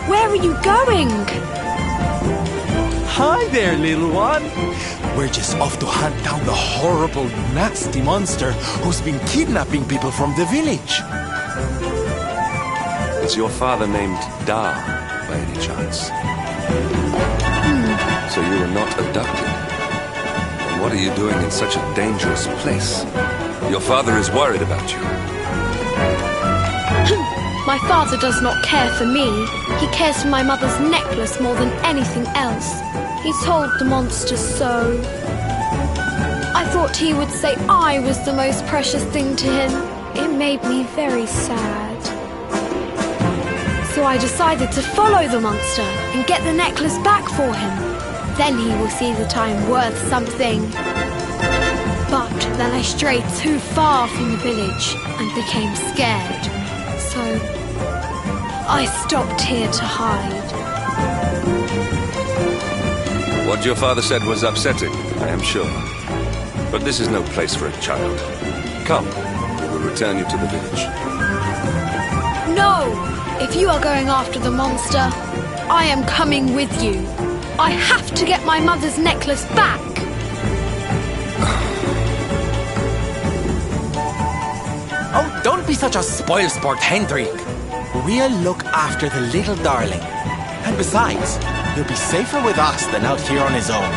Where are you going? Hi there, little one. We're just off to hunt down the horrible, nasty monster who's been kidnapping people from the village. Is your father named Dar, by any chance? So you were not abducted? And what are you doing in such a dangerous place? Your father is worried about you. My father does not care for me. He cares for my mother's necklace more than anything else. He told the monster so. I thought he would say I was the most precious thing to him. It made me very sad. So I decided to follow the monster and get the necklace back for him. Then he will see that I am worth something. But then I strayed too far from the village and became scared. So I stopped here to hide. What your father said was upsetting, I am sure. But this is no place for a child. Come, we will return you to the village. No! If you are going after the monster, I am coming with you. I have to get my mother's necklace back. Oh, don't be such a spoilsport, Hendrik. We'll look after the little darling. And besides, he'll be safer with us than out here on his own.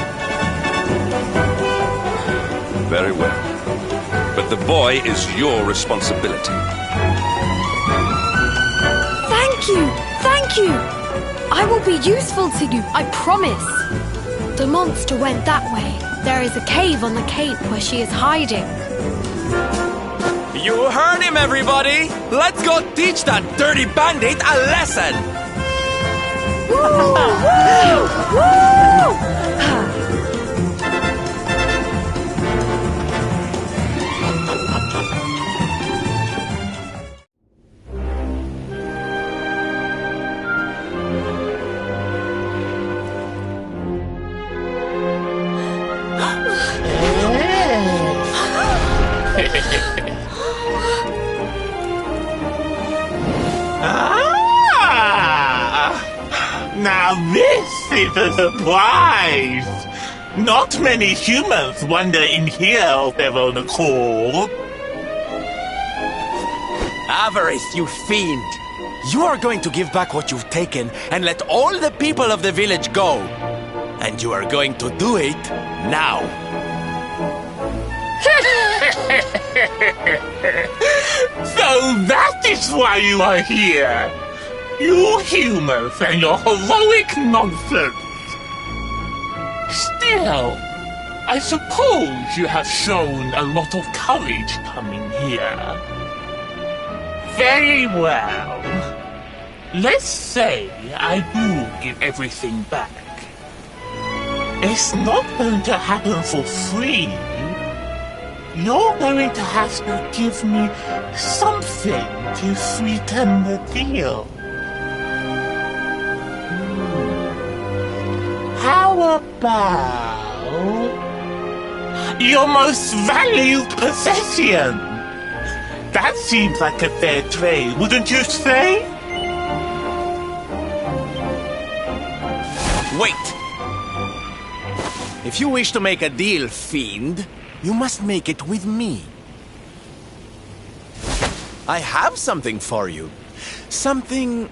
Very well. But the boy is your responsibility. Thank you! Thank you! I will be useful to you, I promise. The monster went that way. There is a cave on the cape where she is hiding. You heard him, everybody! Let's go teach that dirty bandit a lesson! Woo! Woo! Woo! Now this is a surprise! Not many humans wander in here of their own accord. Avarice, you fiend! You are going to give back what you've taken and let all the people of the village go. And you are going to do it now. So that is why you are here! You humans and your heroic nonsense! Still, I suppose you have shown a lot of courage coming here. Very well. Let's say I do give everything back. It's not going to happen for free. You're going to have to give me something to sweeten the deal. How about your most valued possession? That seems like a fair trade, wouldn't you say? Wait! If you wish to make a deal, fiend, you must make it with me. I have something for you. Something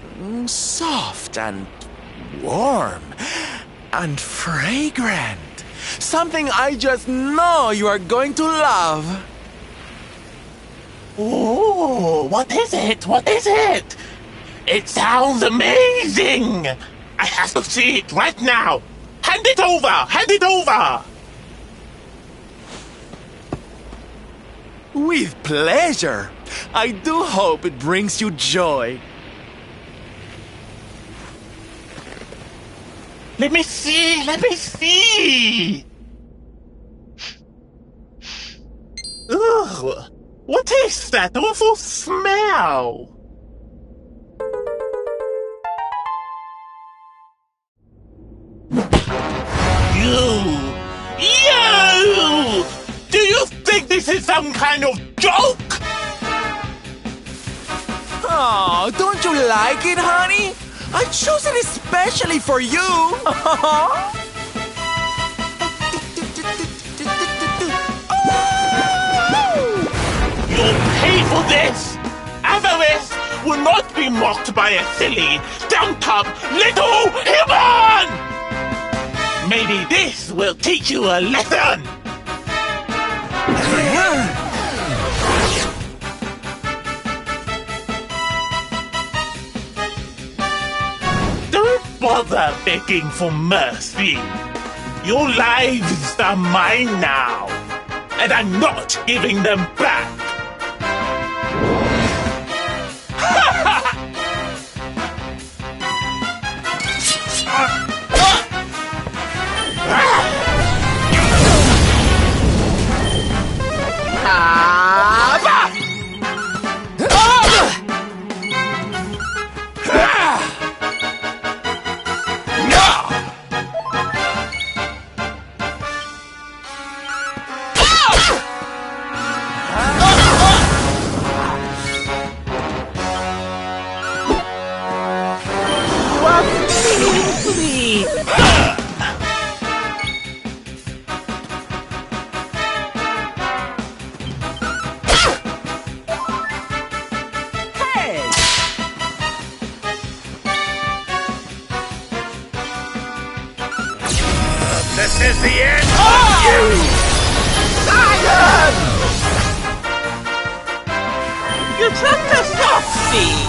soft and warm and fragrant. Something I just know you are going to love. Oh, what is it? What is it? It sounds amazing! I have to see it right now! Hand it over! Hand it over! With pleasure. I do hope it brings you joy. Let me see! Let me see! Ugh! What is that awful smell? You! Do you think this is some kind of joke? Oh, don't you like it, honey? I chose it especially for you. You'll pay for this! Avarice will not be mocked by a silly, dumped-up little human! Maybe this will teach you a lesson! Don't bother begging for mercy. Your lives are mine now, and I'm not giving them back. This is the end of you! Zion! You took the softie!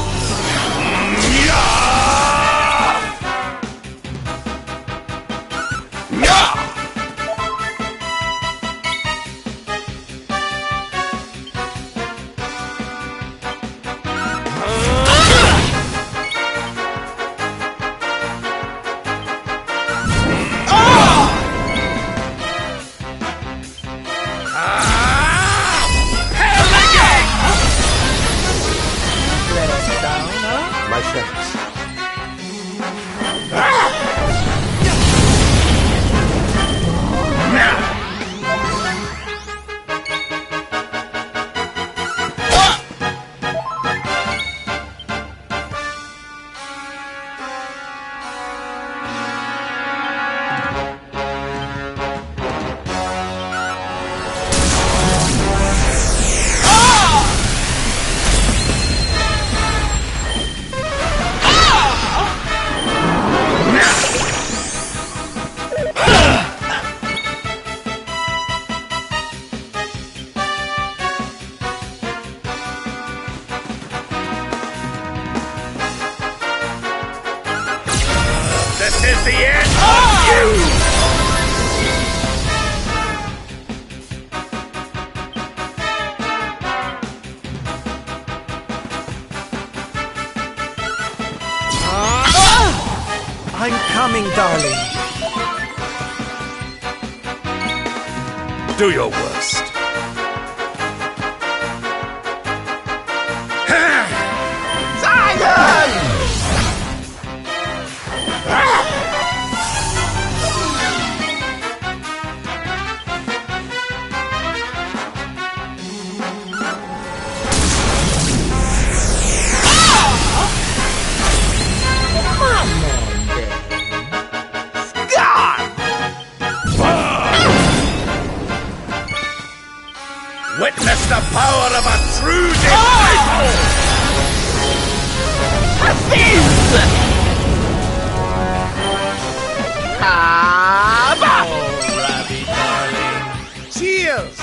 My friends. This is the end of you! I'm coming, darling. Do your worst. Witness the power of a true disciple! Cheers!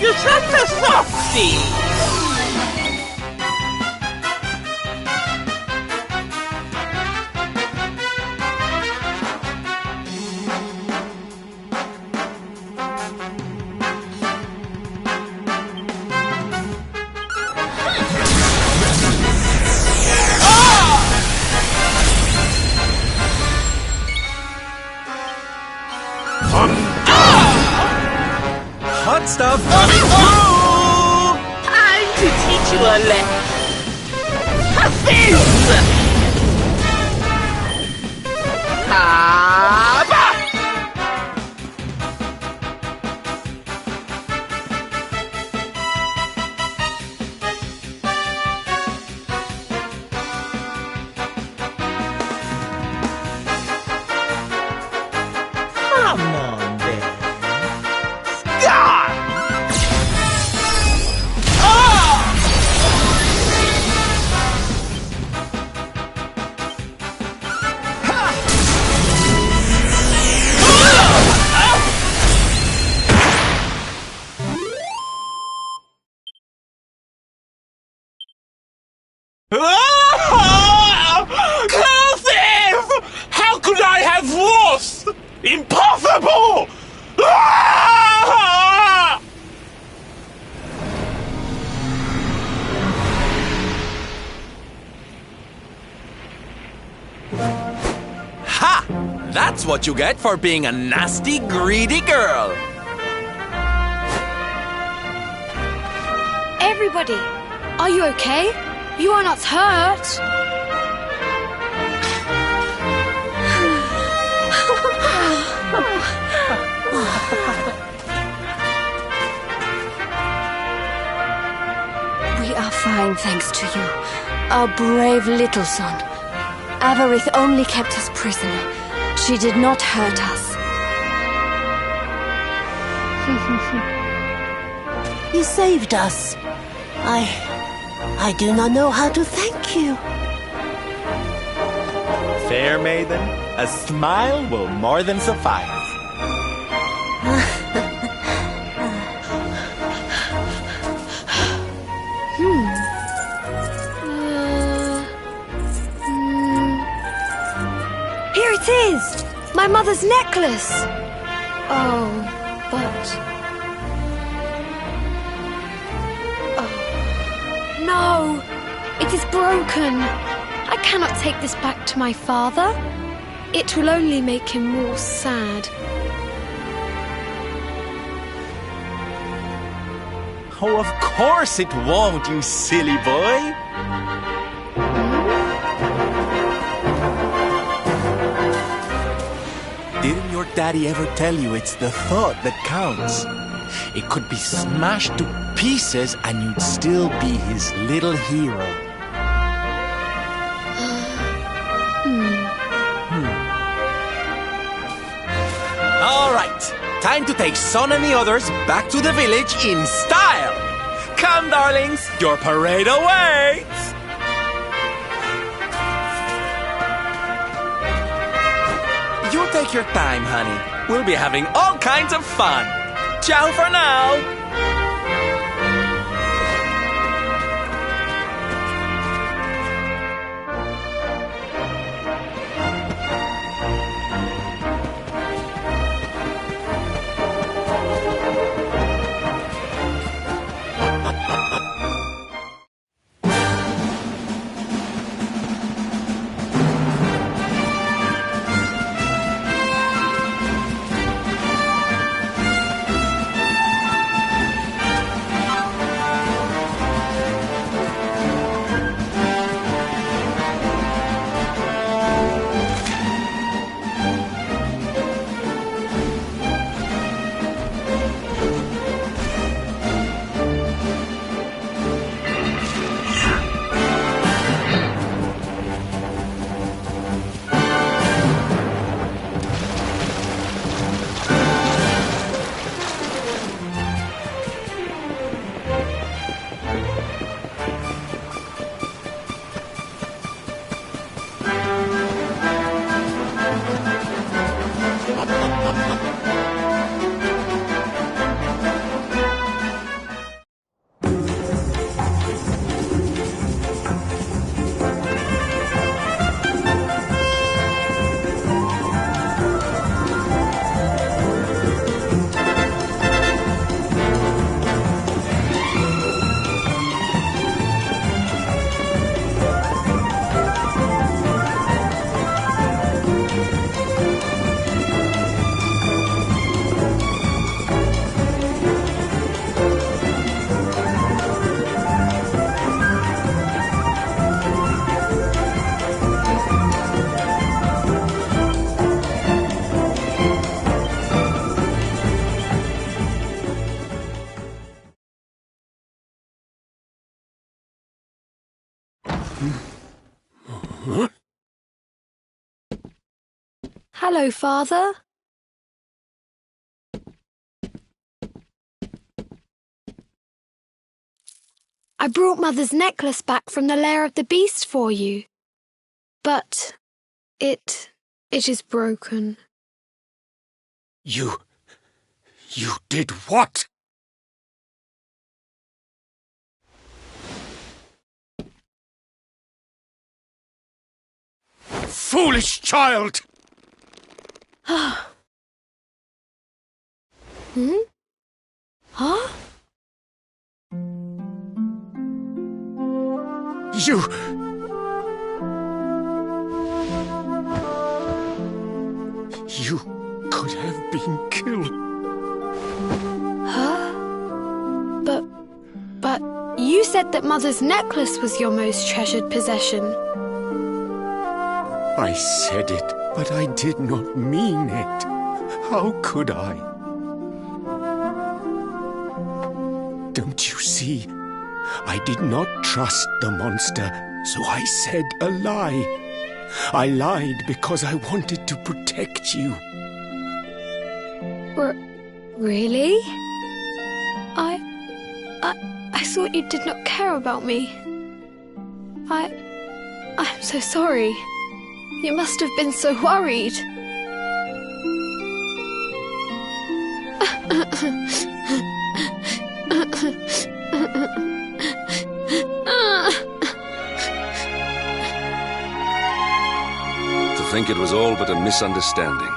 You took the softie! stuff coming through! Time to teach you a lesson. A fizz! Haba! Come on, then. Scar! Elusive! How could I have lost? Impossible! Ah! Ha! That's what you get for being a nasty, greedy girl. Everybody, are you okay? You are not hurt. We are fine, thanks to you. Our brave little son. Avarith only kept us prisoner. She did not hurt us. You saved us. I do not know how to thank you. Fair maiden, a smile will more than suffice. Here it is! My mother's necklace! Oh, but... Oh. No! It is broken! I cannot take this back to my father. It will only make him more sad. Oh, of course it won't, you silly boy. Didn't your daddy ever tell you it's the thought that counts? It could be smashed to pieces and you'd still be his little hero. All right, time to take Son and the others back to the village in style. Come, darlings, your parade awaits. You take your time, honey. We'll be having all kinds of fun. Ciao for now. Hello, Father. I brought Mother's necklace back from the lair of the beast for you. But it is broken. You did what? Foolish child! Hmm? Huh? You could have been killed. Huh? But you said that Mother's necklace was your most treasured possession. I said it, but I did not mean it. How could I? Don't you see? I did not trust the monster, so I said a lie. I lied because I wanted to protect you. Really? I thought you did not care about me. I'm so sorry. You must have been so worried. To think it was all but a misunderstanding.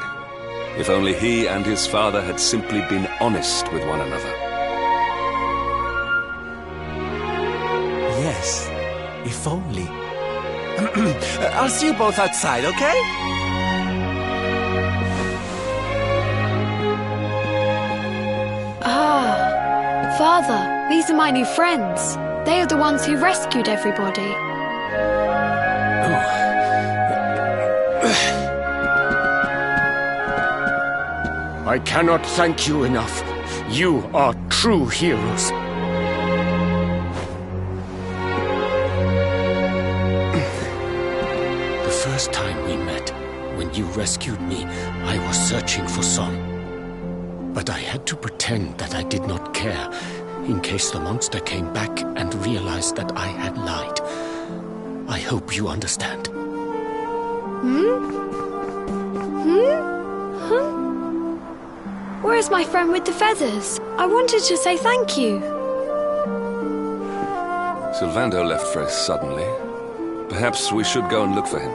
If only he and his father had simply been honest with one another. Yes, if only. I'll see you both outside, okay? Ah, Father, these are my new friends. They are the ones who rescued everybody. I cannot thank you enough. You are true heroes. The first time we met, when you rescued me, I was searching for Son. But I had to pretend that I did not care, in case the monster came back and realized that I had lied. I hope you understand. Where is my friend with the feathers? I wanted to say thank you. Sylvando left very suddenly. Perhaps we should go and look for him.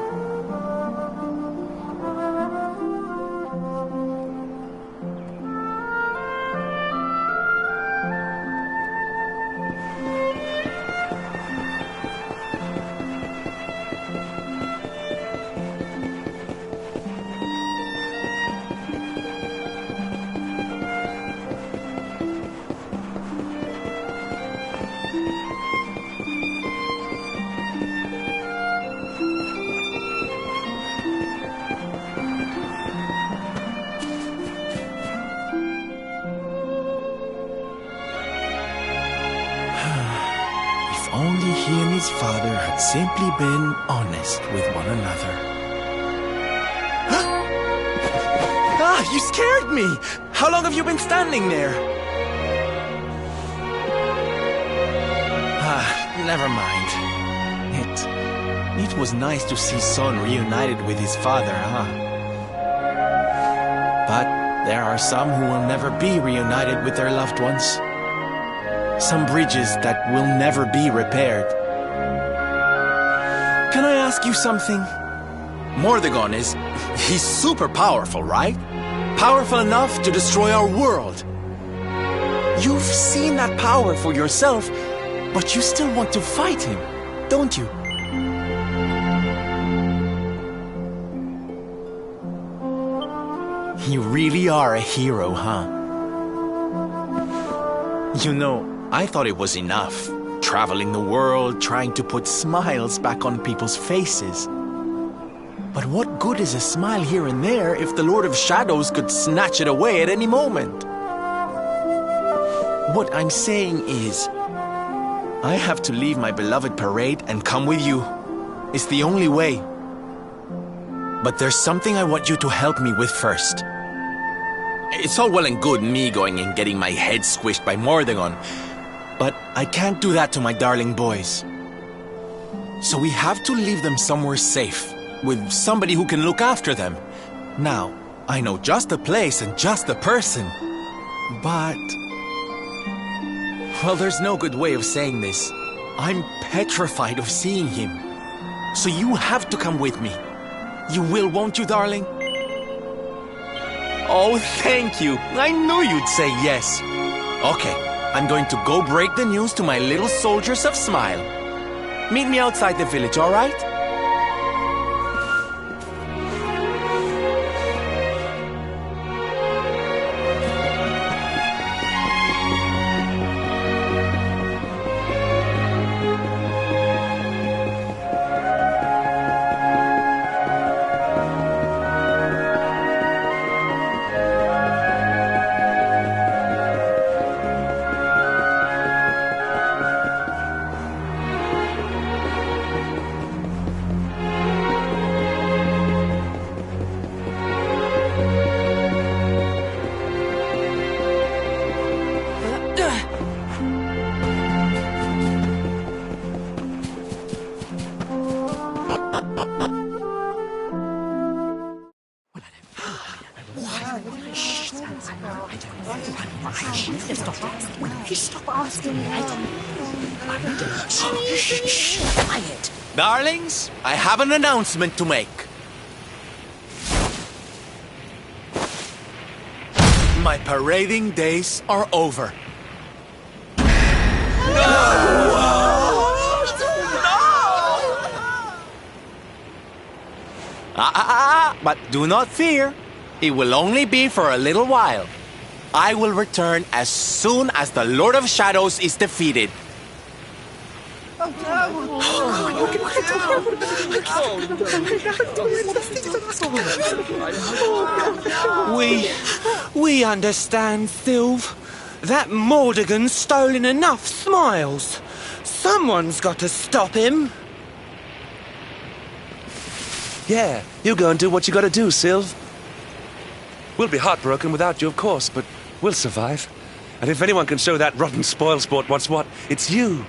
Only he and his father had simply been honest with one another. Ah, you scared me! How long have you been standing there? Never mind. It was nice to see Son reunited with his father, huh? But there are some who will never be reunited with their loved ones. Some bridges that will never be repaired. Can I ask you something? Mordegon he's super powerful, right? Powerful enough to destroy our world. You've seen that power for yourself, but you still want to fight him, don't you? You really are a hero, huh? You know, I thought it was enough, traveling the world, trying to put smiles back on people's faces. But what good is a smile here and there if the Lord of Shadows could snatch it away at any moment? What I'm saying is, I have to leave my beloved parade and come with you. It's the only way. But there's something I want you to help me with first. It's all well and good me going and getting my head squished by Mordegon, but I can't do that to my darling boys. So we have to leave them somewhere safe, with somebody who can look after them. Now, I know just the place and just the person, but... Well, there's no good way of saying this. I'm petrified of seeing him. So you have to come with me. You will, won't you, darling? Oh, thank you. I knew you'd say yes. Okay, I'm going to go break the news to my little soldiers of Smile. Meet me outside the village, all right? Quiet. Darlings, I have an announcement to make. My parading days are over. But do not fear. It will only be for a little while. I will return as soon as the Lord of Shadows is defeated. We understand, Sylve. That Mordegon's stolen enough smiles. Someone's got to stop him. Yeah, you go and do what you gotta do, Sylve. We'll be heartbroken without you, of course, but we'll survive. And if anyone can show that rotten spoilsport what's what, it's you.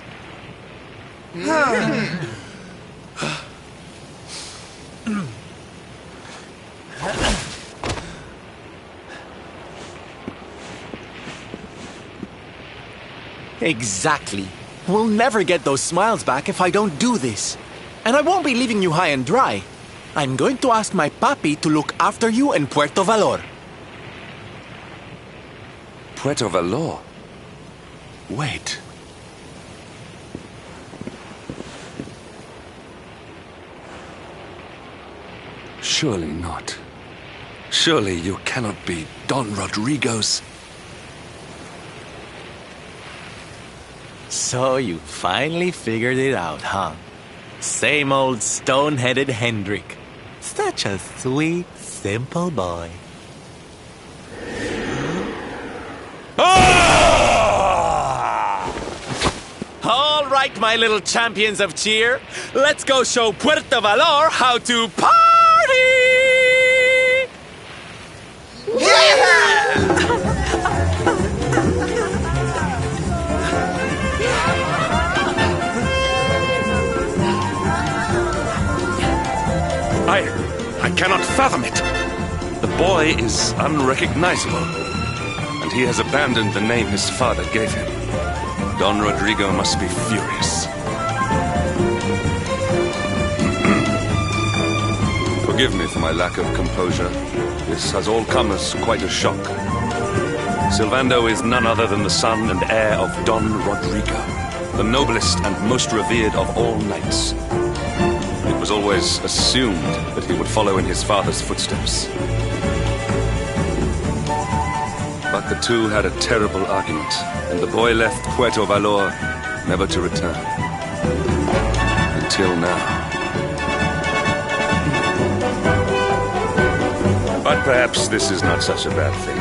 Exactly. We'll never get those smiles back if I don't do this. And I won't be leaving you high and dry. I'm going to ask my papi to look after you in Puerto Valor. Puerto Valor? Wait. Surely not. Surely you cannot be Don Rodrigo's... So you finally figured it out, huh? Same old stone-headed Hendrik. Such a sweet, simple boy. All right, my little champions of cheer. Let's go show Puerto Valor how to party! I cannot fathom it. The boy is unrecognizable, and he has abandoned the name his father gave him. Don Rodrigo must be furious. Forgive me for my lack of composure. This has all come as quite a shock. Sylvando is none other than the son and heir of Don Rodrigo, the noblest and most revered of all knights. It was always assumed that he would follow in his father's footsteps. But the two had a terrible argument, and the boy left Puerto Valor, never to return. Until now. But perhaps this is not such a bad thing.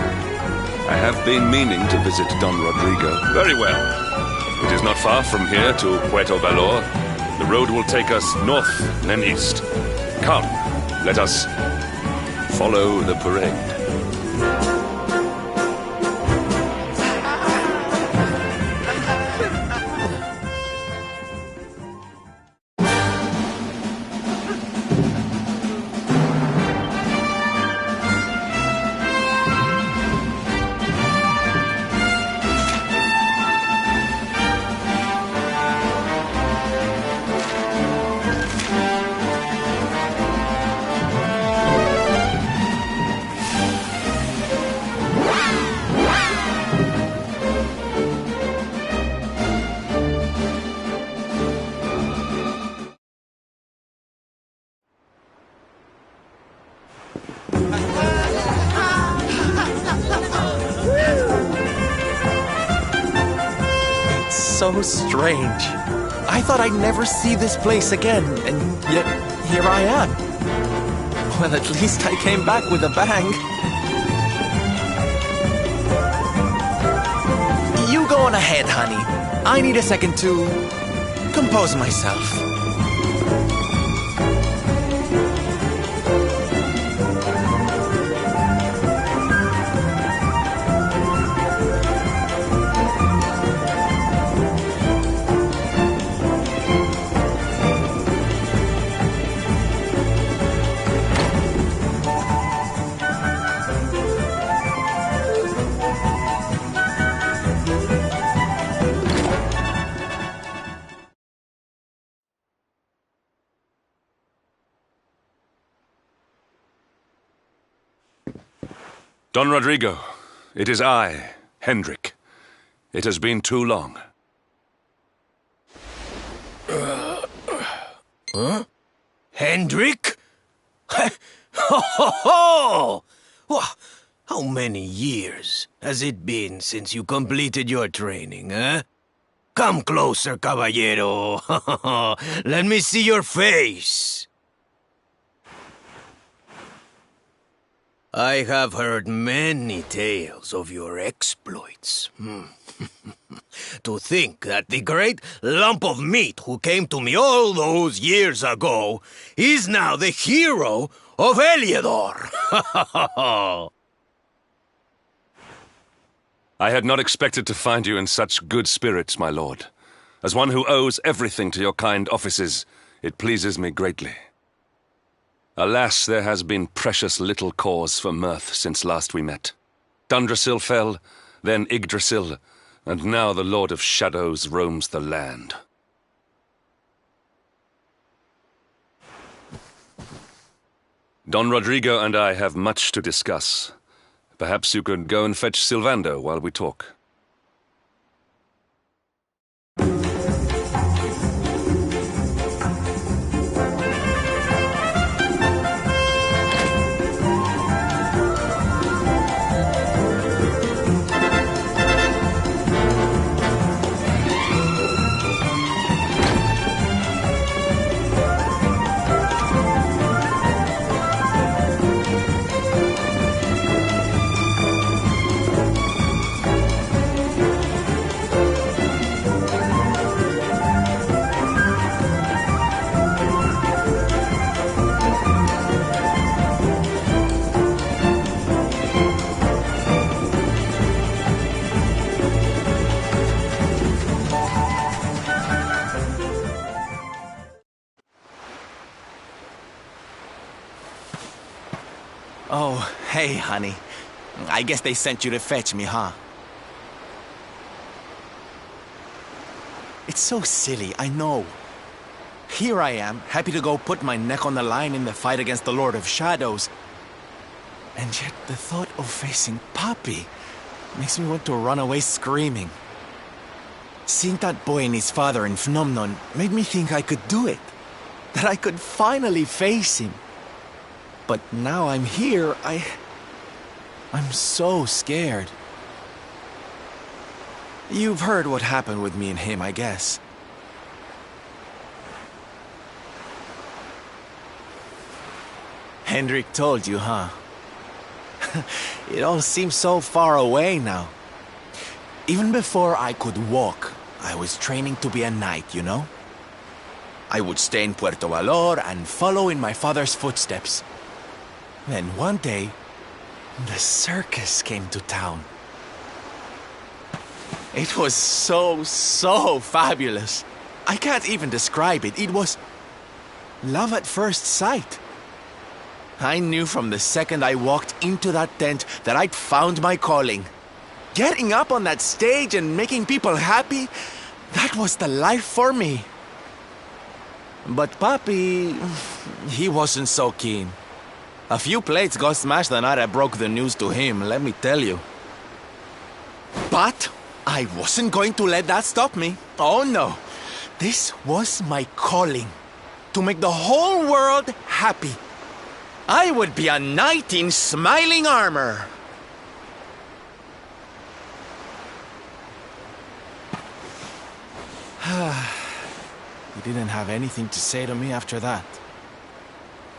I have been meaning to visit Don Rodrigo. Very well. It is not far from here to Puerto Valor. The road will take us north, then east. Come, Let us follow the parade. So strange. I thought I'd never see this place again, and yet here I am. Well, at least I came back with a bang. You go on ahead, honey. I need a second to compose myself. Don Rodrigo, it is I, Hendrik. It has been too long. Huh? Hendrik? Ho ho ho! How many years has it been since you completed your training, huh? Come closer, caballero. Let me see your face. I have heard many tales of your exploits. To think that the great lump of meat who came to me all those years ago is now the hero of Heliodor. I had not expected to find you in such good spirits, my lord. As one who owes everything to your kind offices, it pleases me greatly. Alas, there has been precious little cause for mirth since last we met. Dundrasil fell, then Yggdrasil, and now the Lord of Shadows roams the land. Don Rodrigo and I have much to discuss. Perhaps you could go and fetch Sylvando while we talk. Oh, hey, honey. I guess they sent you to fetch me, huh? It's so silly, I know. Here I am, happy to go put my neck on the line in the fight against the Lord of Shadows. And yet the thought of facing Papi makes me want to run away screaming. Seeing that boy and his father in Phnomnon made me think I could do it. That I could finally face him. But now I'm here, I'm so scared. You've heard what happened with me and him, I guess. Hendrik told you, huh? It all seems so far away now. Even before I could walk, I was training to be a knight, you know? I would stay in Puerto Valor and follow in my father's footsteps. Then one day, the circus came to town. It was so fabulous. I can't even describe it. It was love at first sight. I knew from the second I walked into that tent that I'd found my calling. Getting up on that stage and making people happy, that was the life for me. But Papi, he wasn't so keen. A few plates got smashed the night I broke the news to him, let me tell you. But I wasn't going to let that stop me. Oh no. This was my calling. To make the whole world happy. I would be a knight in smiling armor. He didn't have anything to say to me after that.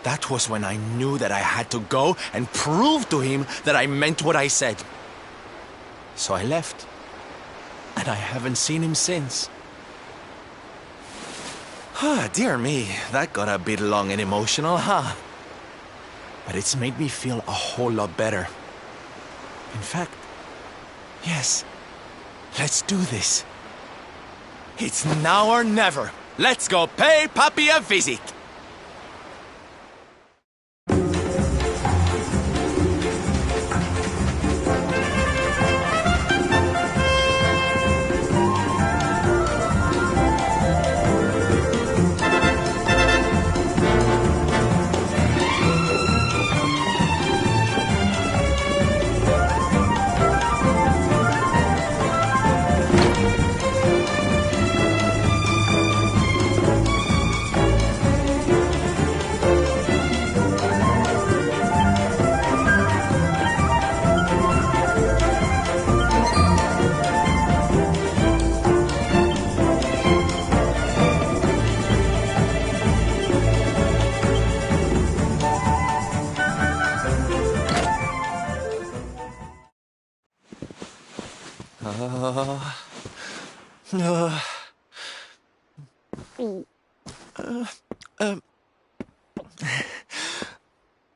That was when I knew that I had to go and prove to him that I meant what I said. So I left. And I haven't seen him since. Dear me, that got a bit long and emotional, huh? But it's made me feel a whole lot better. In fact, yes, let's do this. It's now or never. Let's go pay Papi a visit.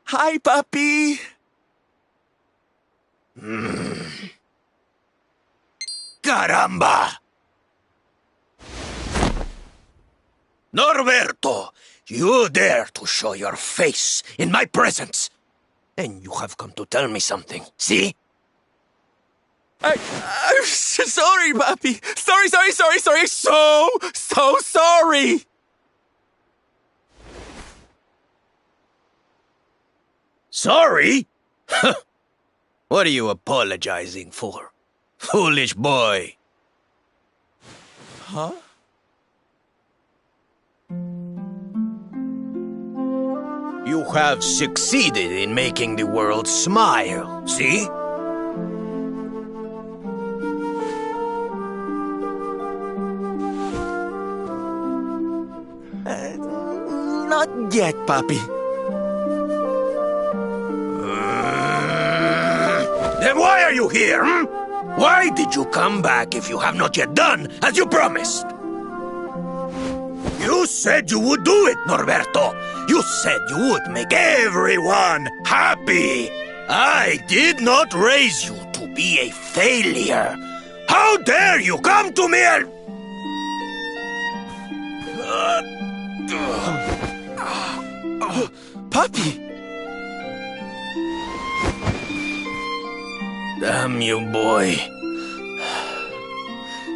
Hi, Papi. Caramba! Norberto, you dare to show your face in my presence. And you have come to tell me something, see? I'm sorry, Papi. Sorry. So sorry. Sorry? What are you apologizing for? Foolish boy. Huh? You have succeeded in making the world smile, see? Not yet, Papi. Then why are you here, hmm? Why did you come back if you have not yet done as you promised? You said you would do it, Norberto. You said you would make everyone happy. I did not raise you to be a failure. How dare you come to me and... Papi! Damn you, boy.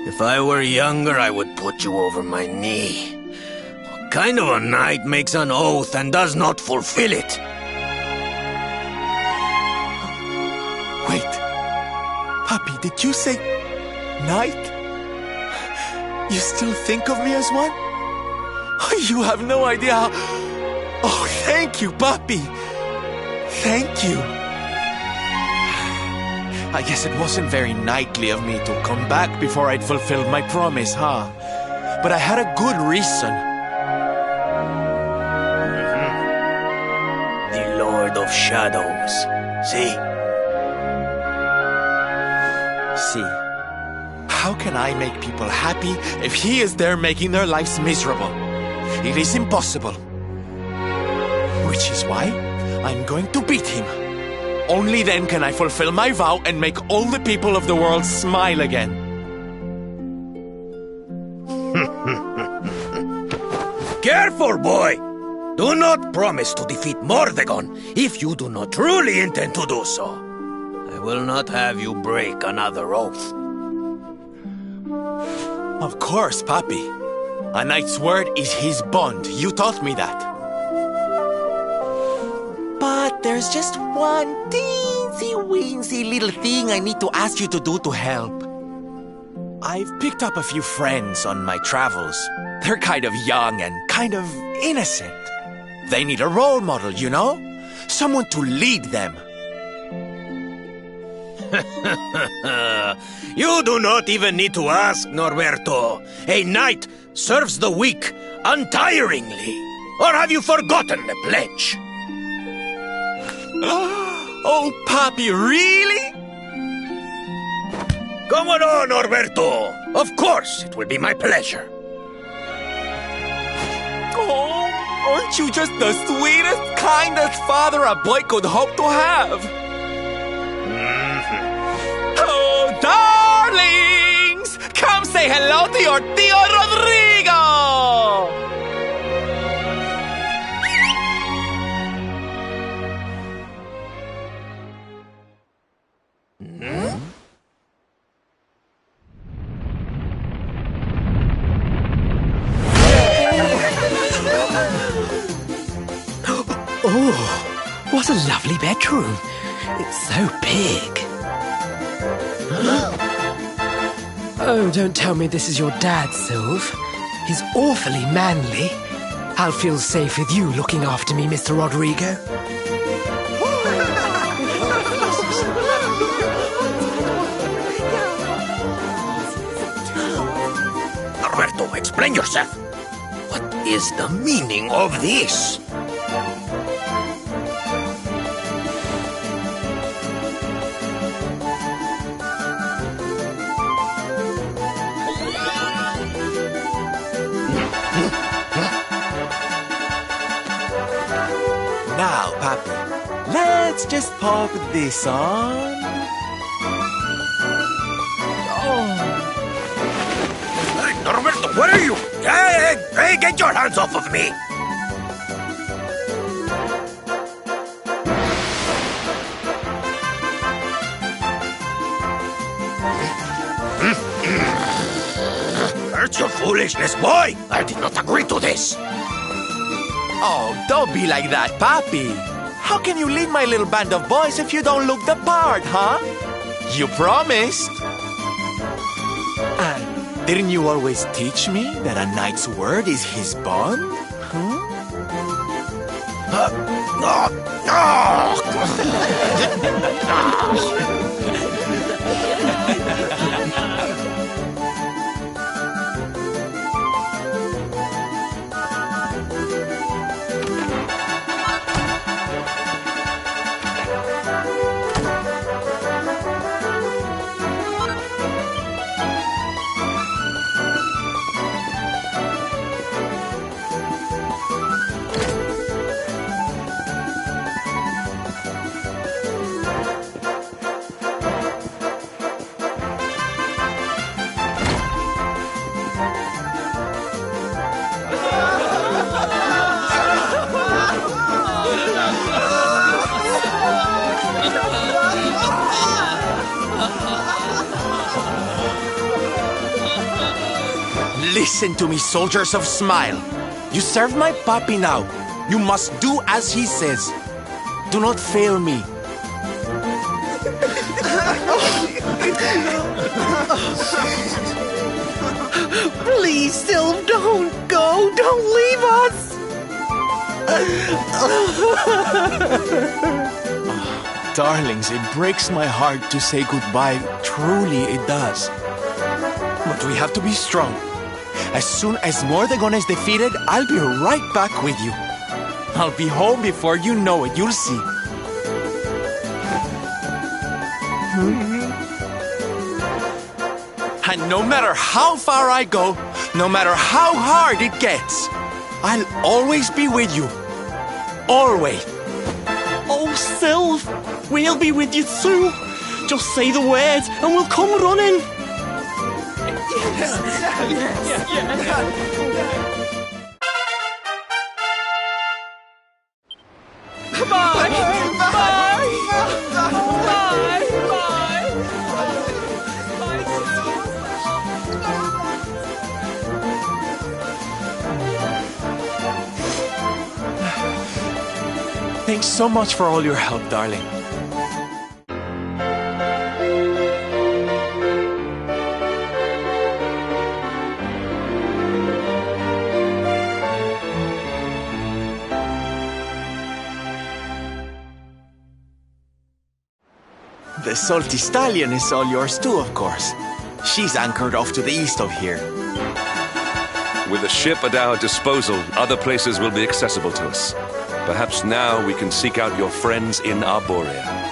If I were younger, I would put you over my knee. What kind of a knight makes an oath and does not fulfill it? Wait. Papi, did you say knight? You still think of me as one? You have no idea how... Oh, thank you, Papi. Thank you. I guess it wasn't very knightly of me to come back before I'd fulfilled my promise, huh? But I had a good reason. The Lord of Shadows. See? See? How can I make people happy if he is there making their lives miserable? It is impossible. Which is why I'm going to beat him. Only then can I fulfill my vow and make all the people of the world smile again. Careful, boy! Do not promise to defeat Mordegon if you do not truly intend to do so. I will not have you break another oath. Of course, Papi. A knight's word is his bond. You taught me that. But there's just one teensy-weensy little thing I need to ask you to do to help. I've picked up a few friends on my travels. They're kind of young and kind of innocent. They need a role model, you know? Someone to lead them. You do not even need to ask, Norberto. A knight serves the weak untiringly. Or have you forgotten the pledge? Oh, Papi, really? Come on, Norberto. Of course, it will be my pleasure. Oh, aren't you just the sweetest, kindest father a boy could hope to have? Oh, darlings! Come say hello to your Tío Rodrigo! Oh, what a lovely bedroom. It's so big. Oh, don't tell me this is your dad, Sylve. He's awfully manly. I'll feel safe with you looking after me, Mr. Rodrigo. Norberto, explain yourself. What is the meaning of this? Now, Papi, let's just pop this on. Hey, Norberto, where are you? Hey, get your hands off of me! That's your foolishness, boy! I did not agree to this! Oh, don't be like that, Papi. How can you lead my little band of boys if you don't look the part, huh? You promised. And didn't you always teach me that a knight's word is his bond? Huh? Listen to me, soldiers of Smile. You serve my Papi now. You must do as he says. Do not fail me. Please, Sylve, don't go. Don't leave us. Darlings, it breaks my heart to say goodbye. Truly, it does. But we have to be strong. As soon as Mordegon is defeated, I'll be right back with you. I'll be home before you know it. You'll see. And no matter how far I go, no matter how hard it gets, I'll always be with you. Always. Sylv, we'll be with you too. Just say the word and we'll come running. Bye! Thanks so much for all your help, darling. The salty stallion is all yours too, of course. She's anchored off to the east of here. With a ship at our disposal, other places will be accessible to us. Perhaps now we can seek out your friends in Arborea.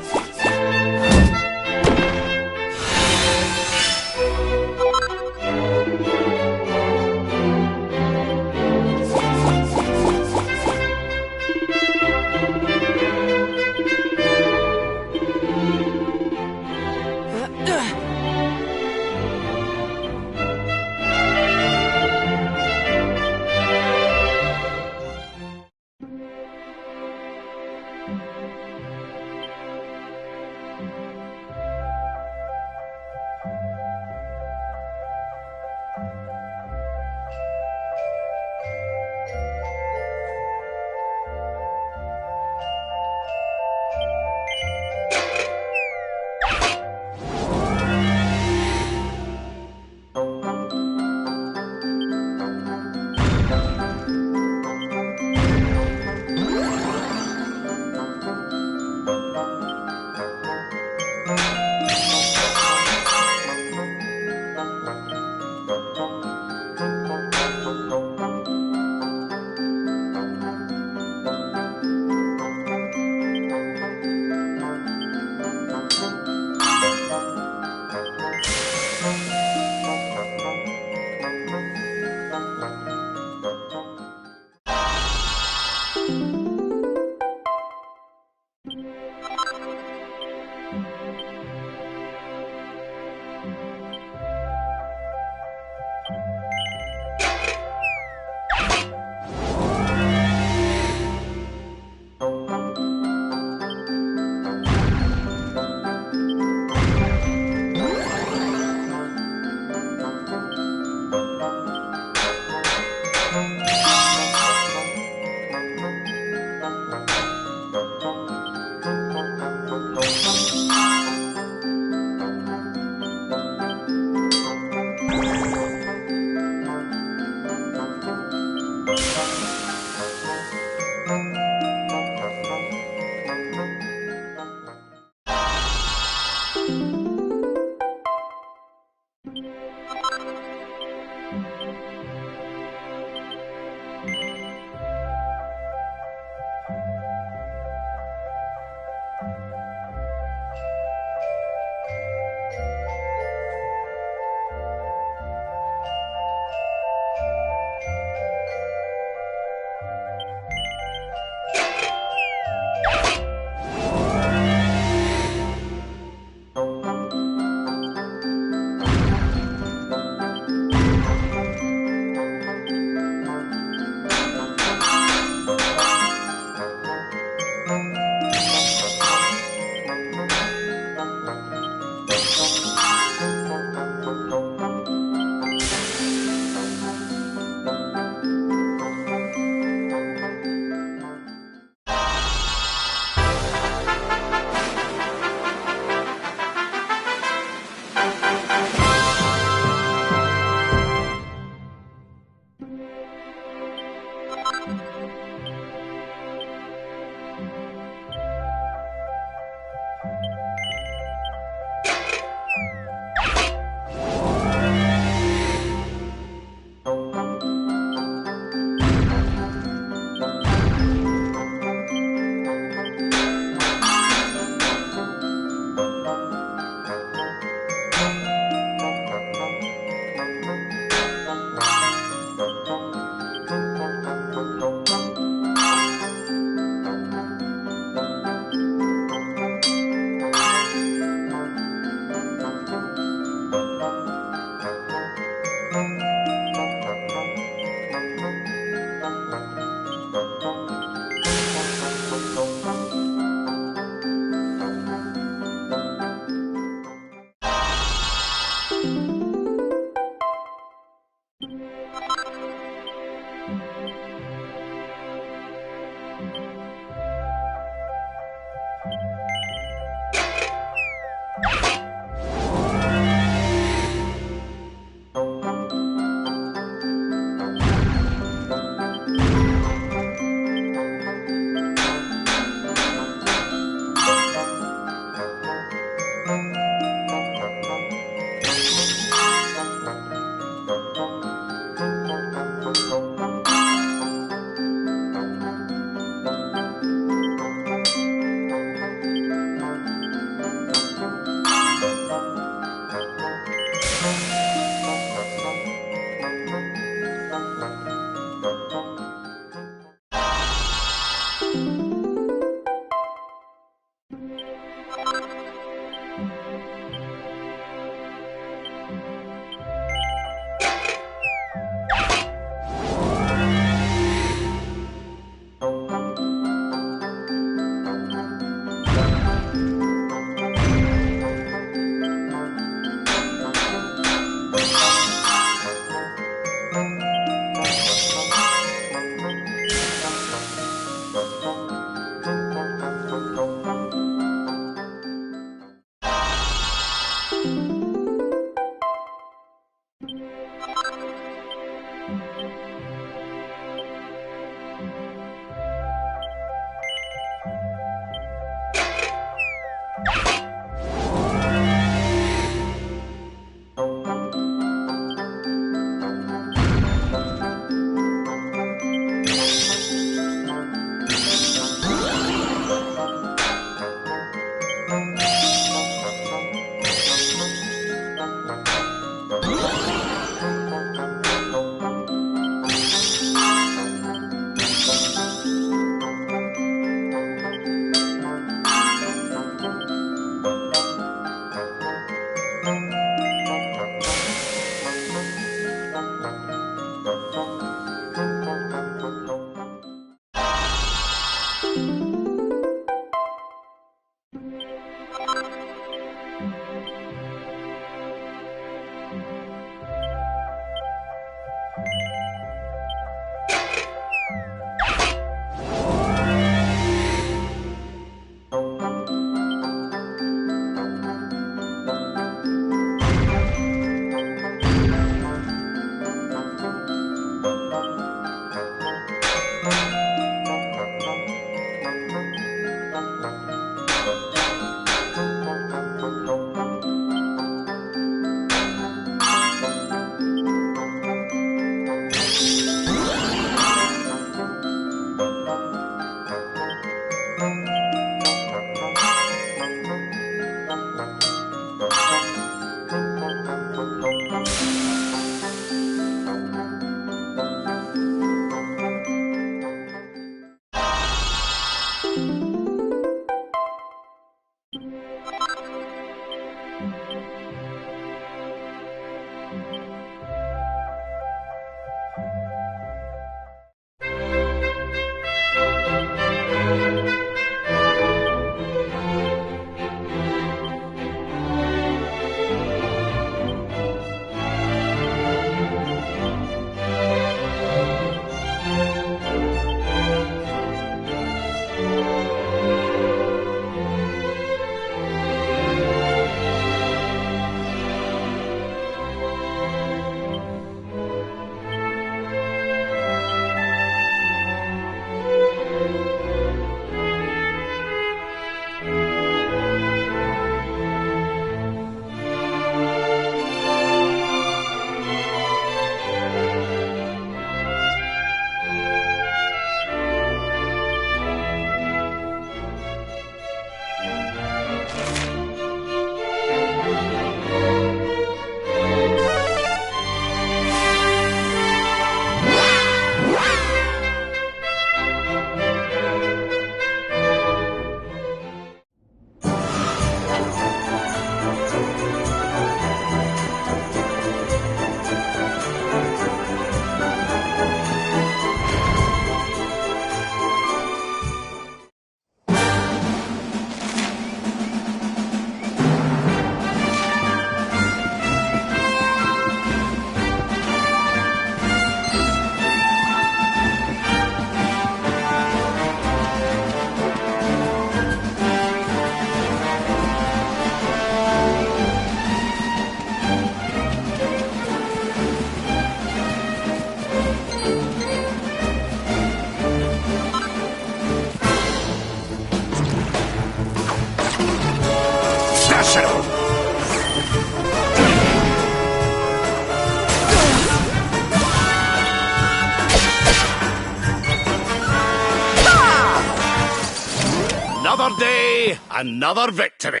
Another day, another victory.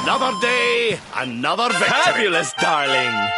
Another day, another victory. Fabulous, darling!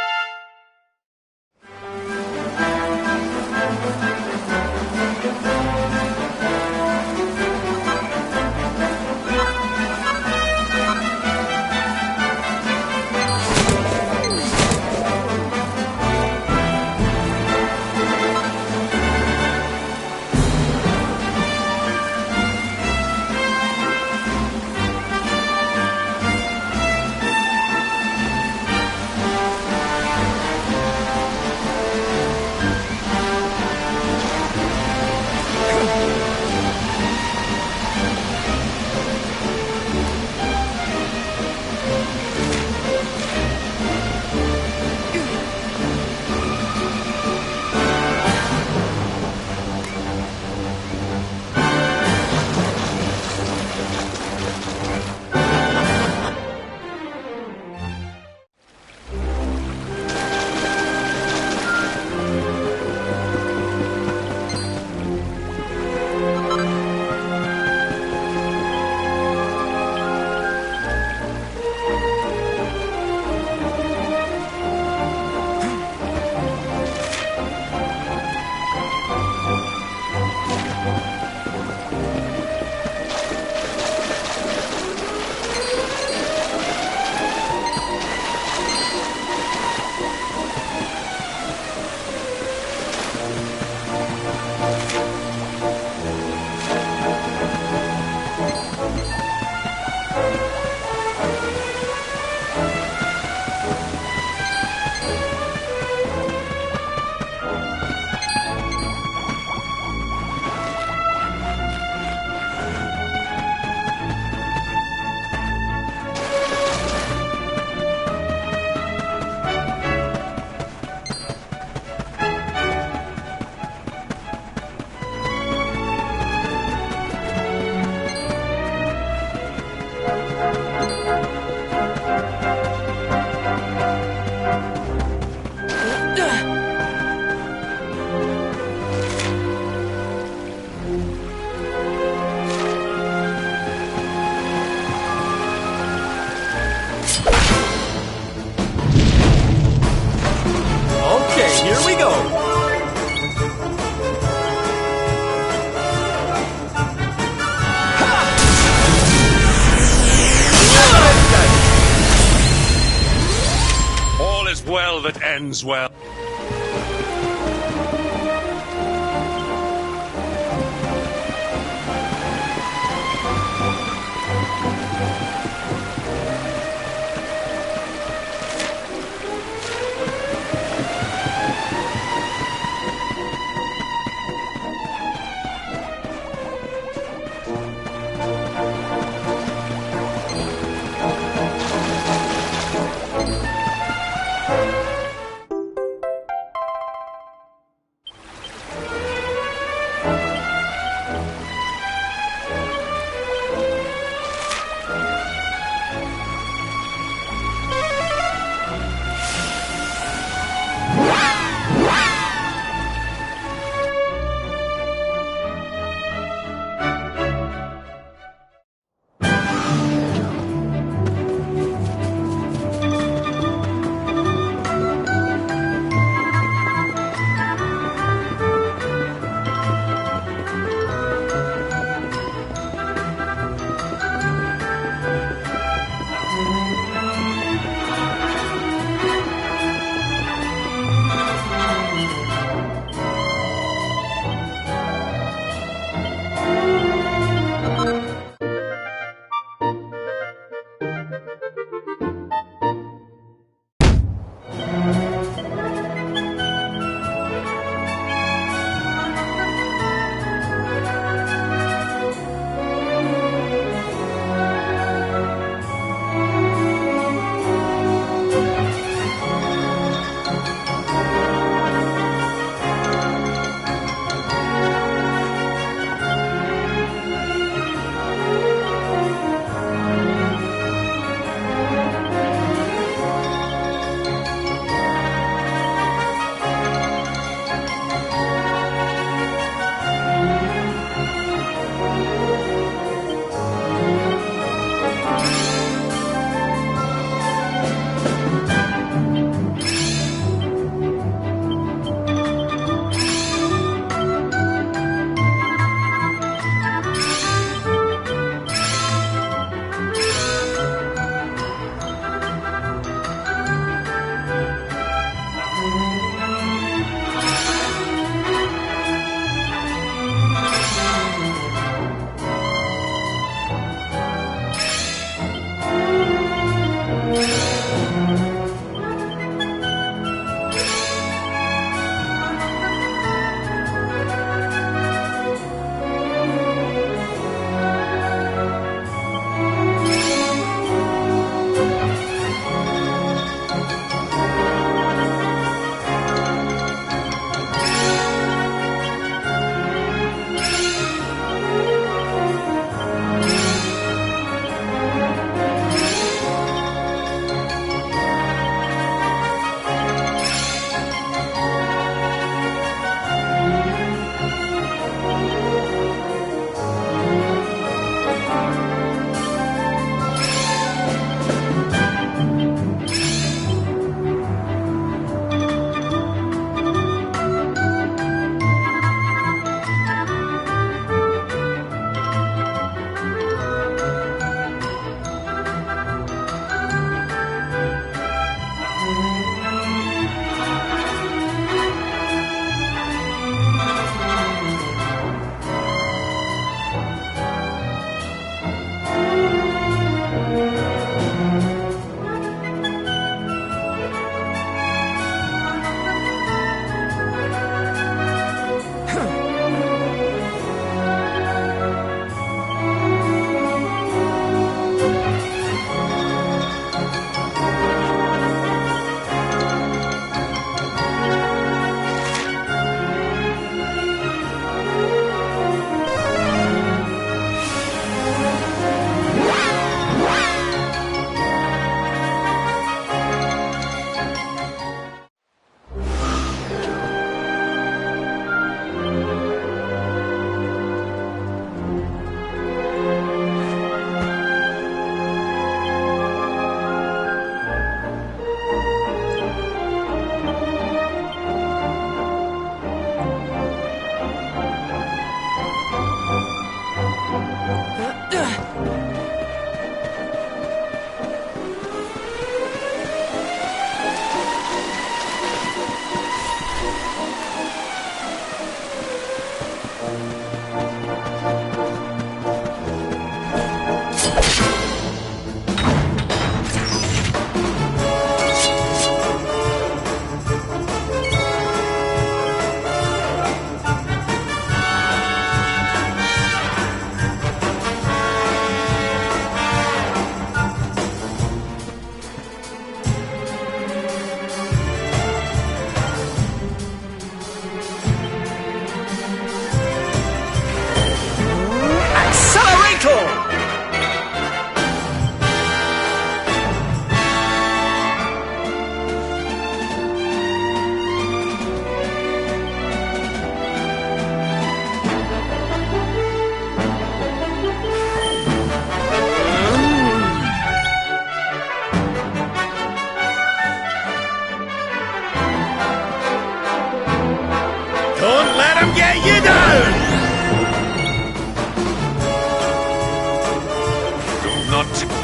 Well that ends well.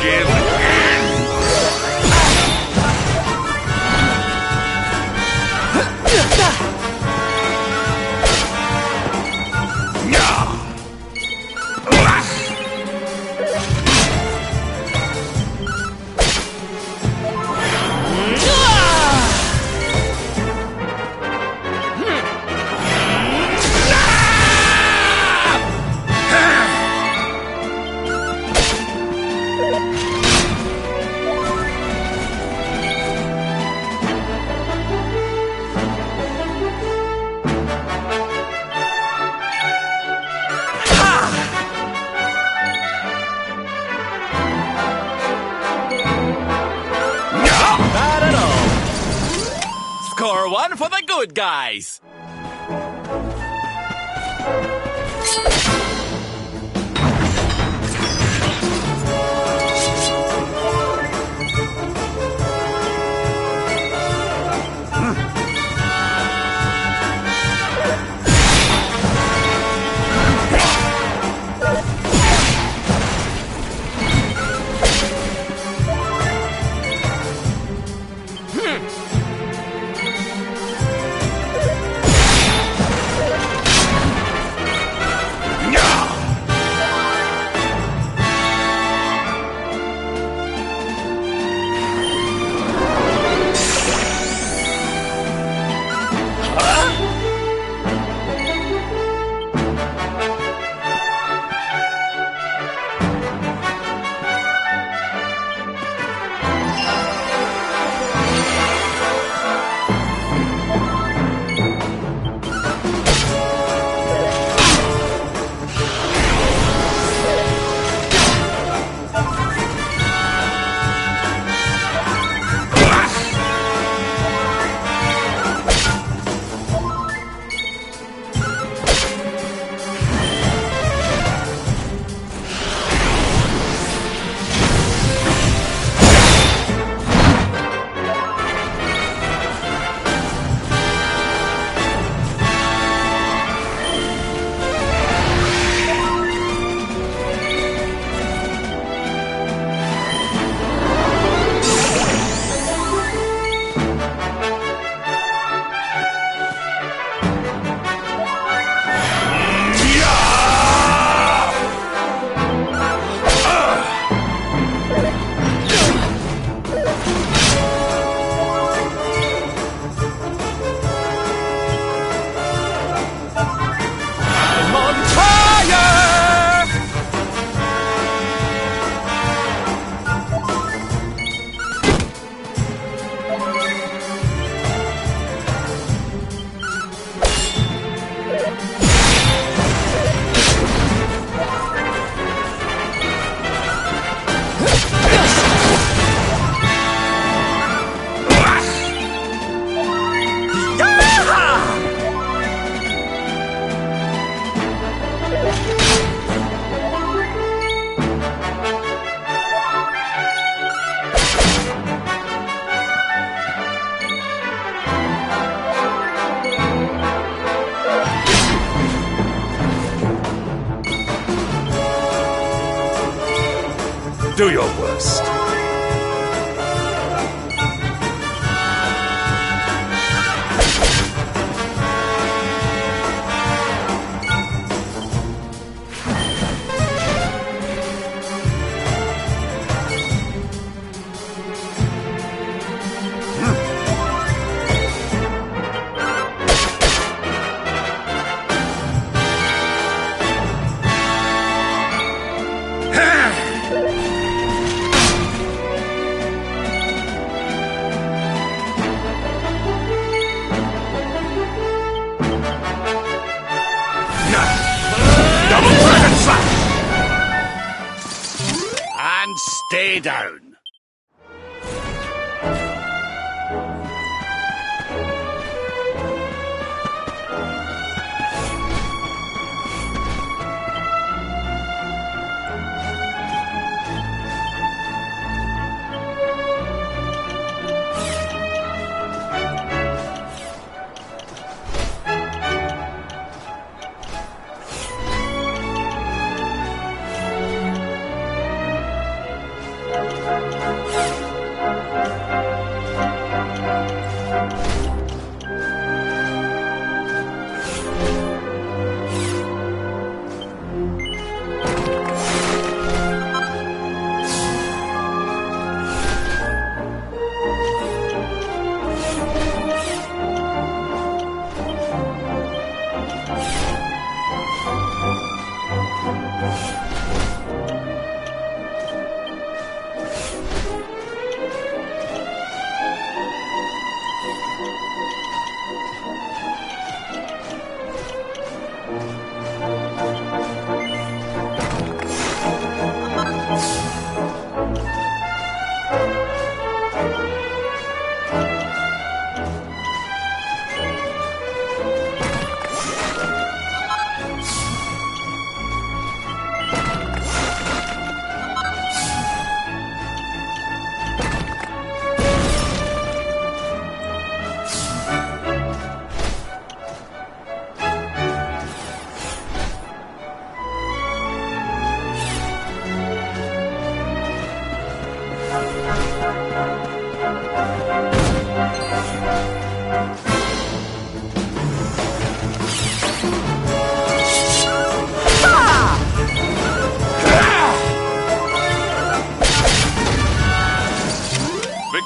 begin ends. Not at all. Score one for the good guys. Do your worst. And stay down.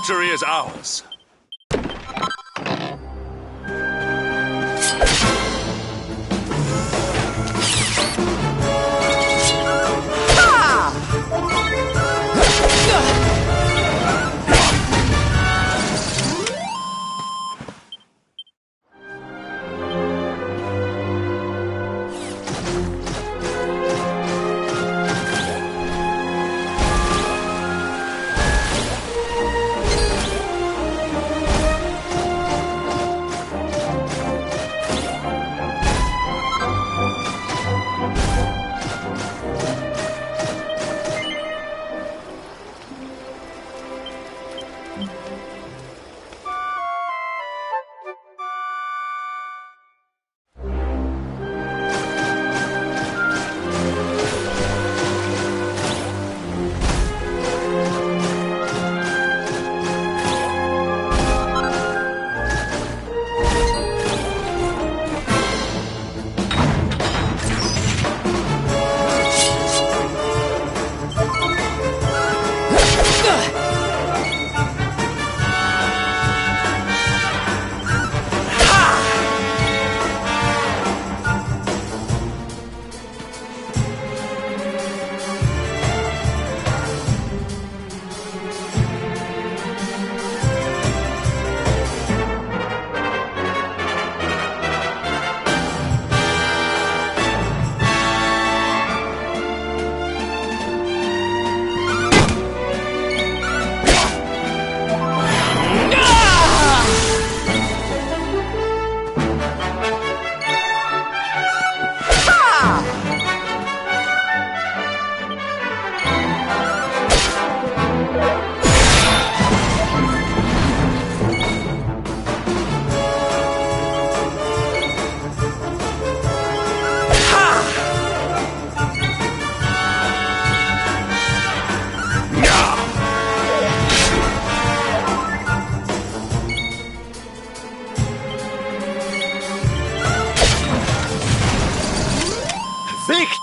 Victory is ours.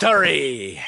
Victory!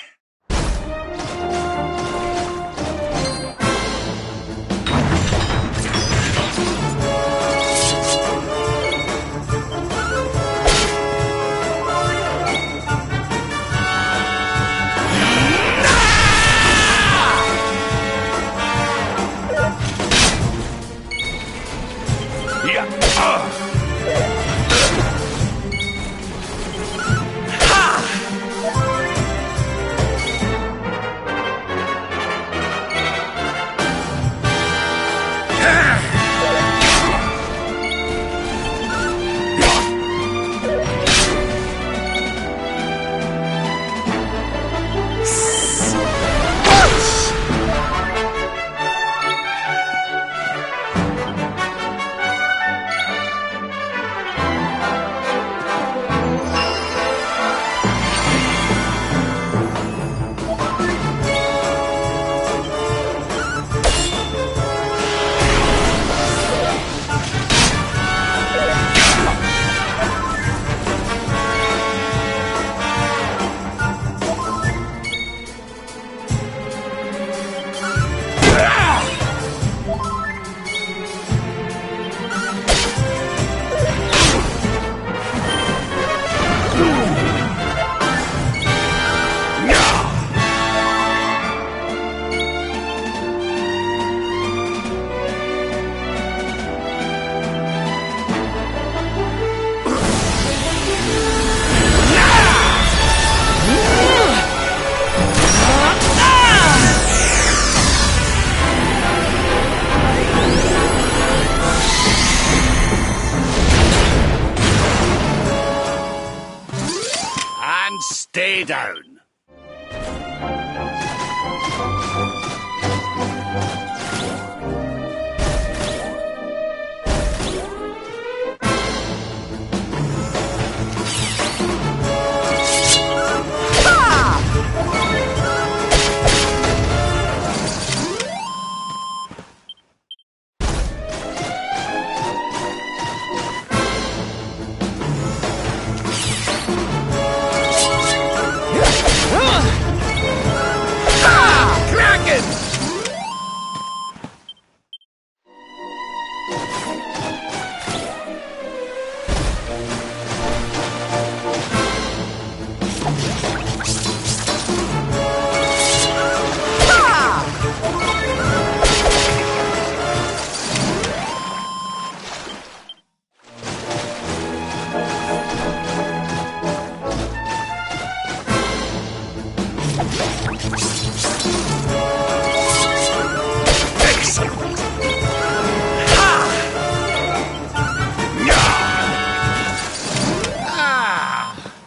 Stay down.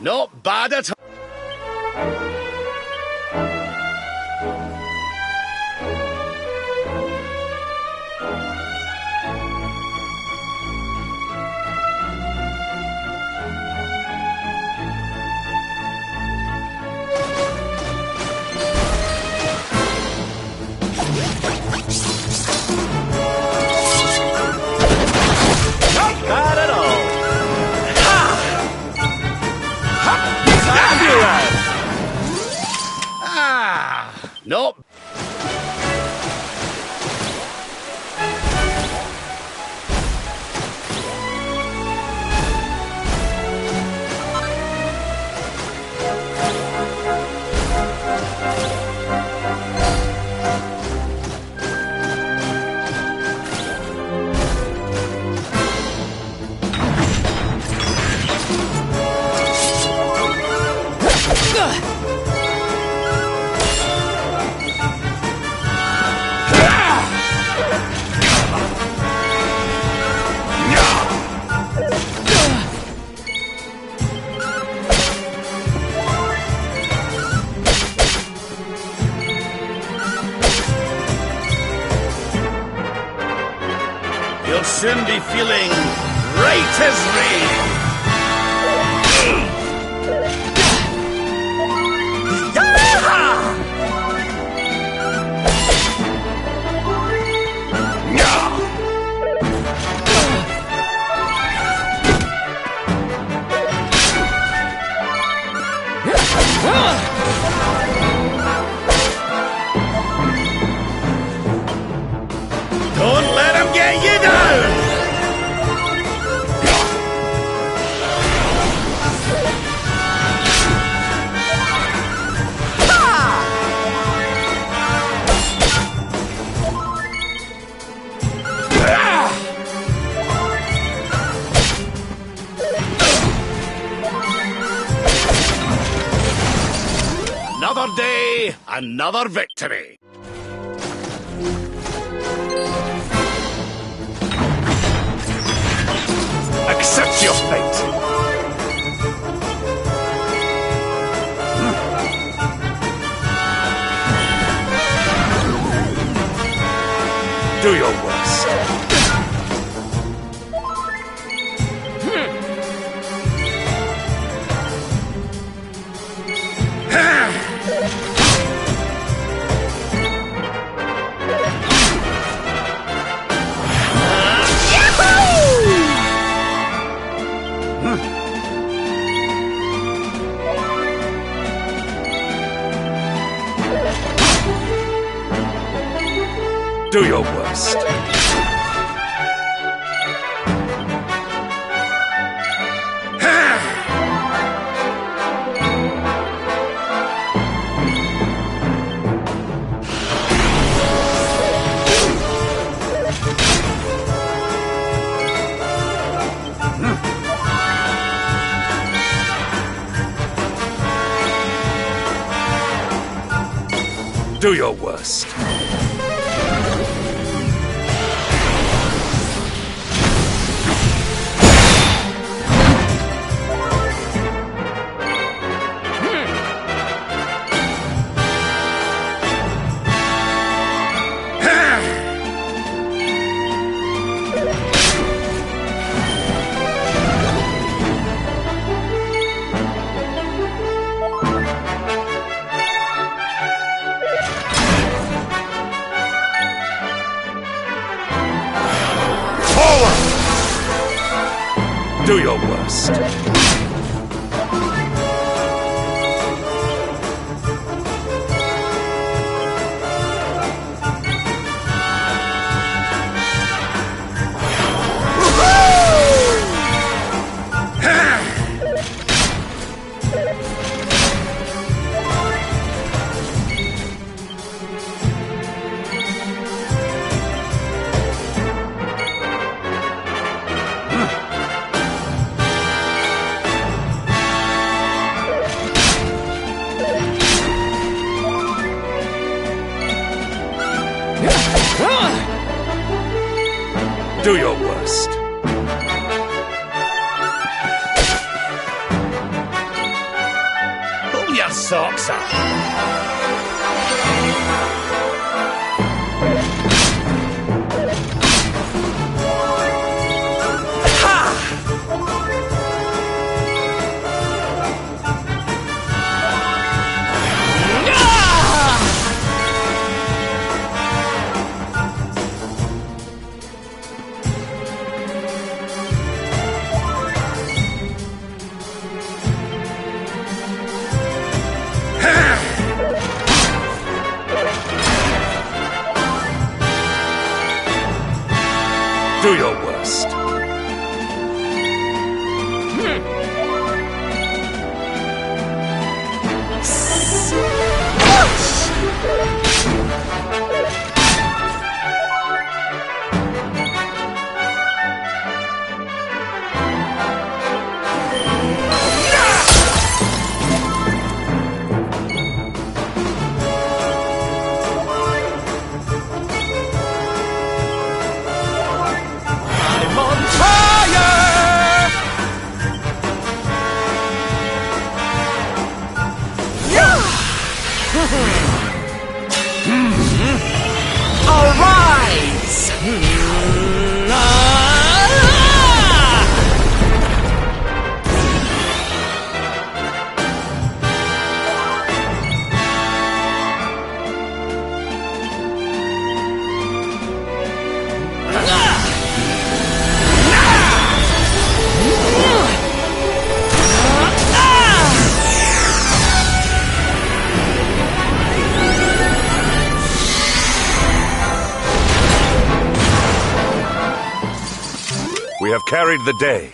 Not bad at all. Nope. You'll soon be feeling right as rain. Don't let him get you down! Another day, another victory. Accept your fate. Do your worst. Do your worst. Do your worst. Do your worst. Do your worst. Pull your socks up. Do your worst. Arise! We have carried the day.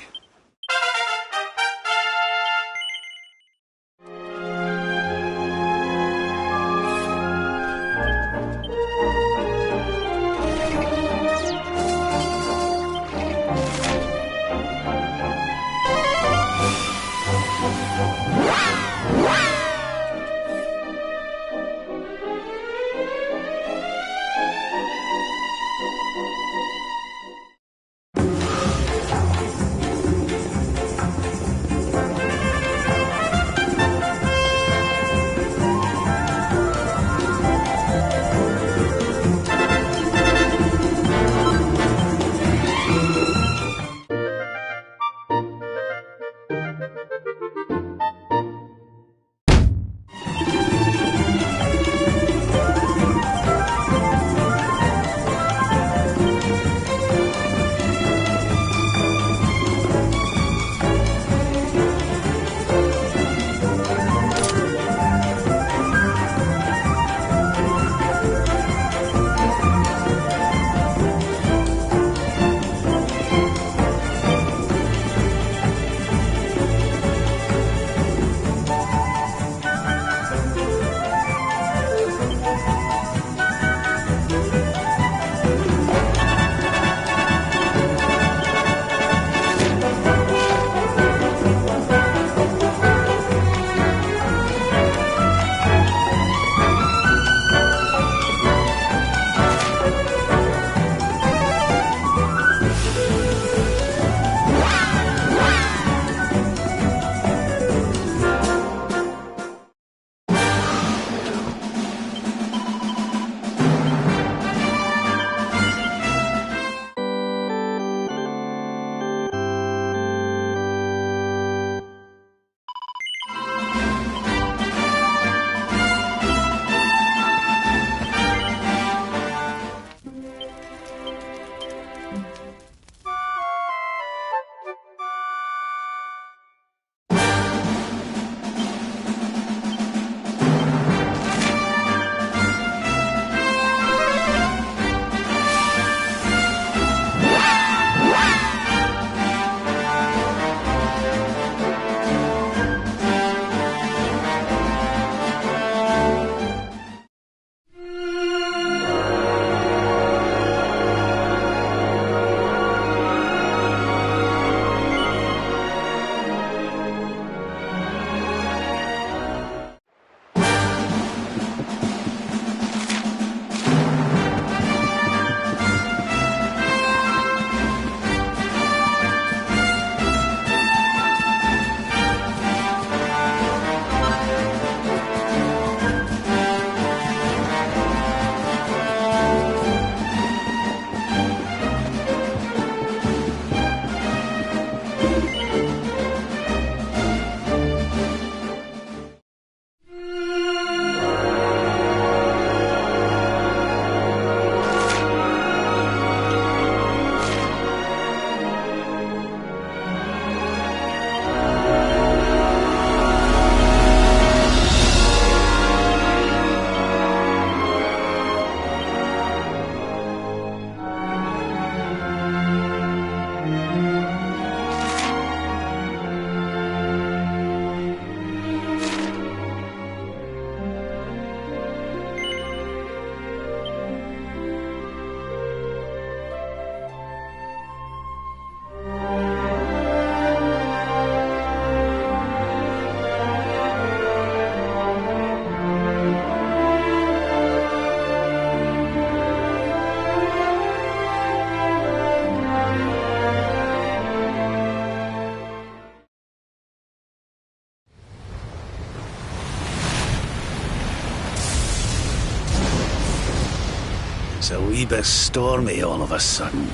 It's a wee bit stormy all of a sudden.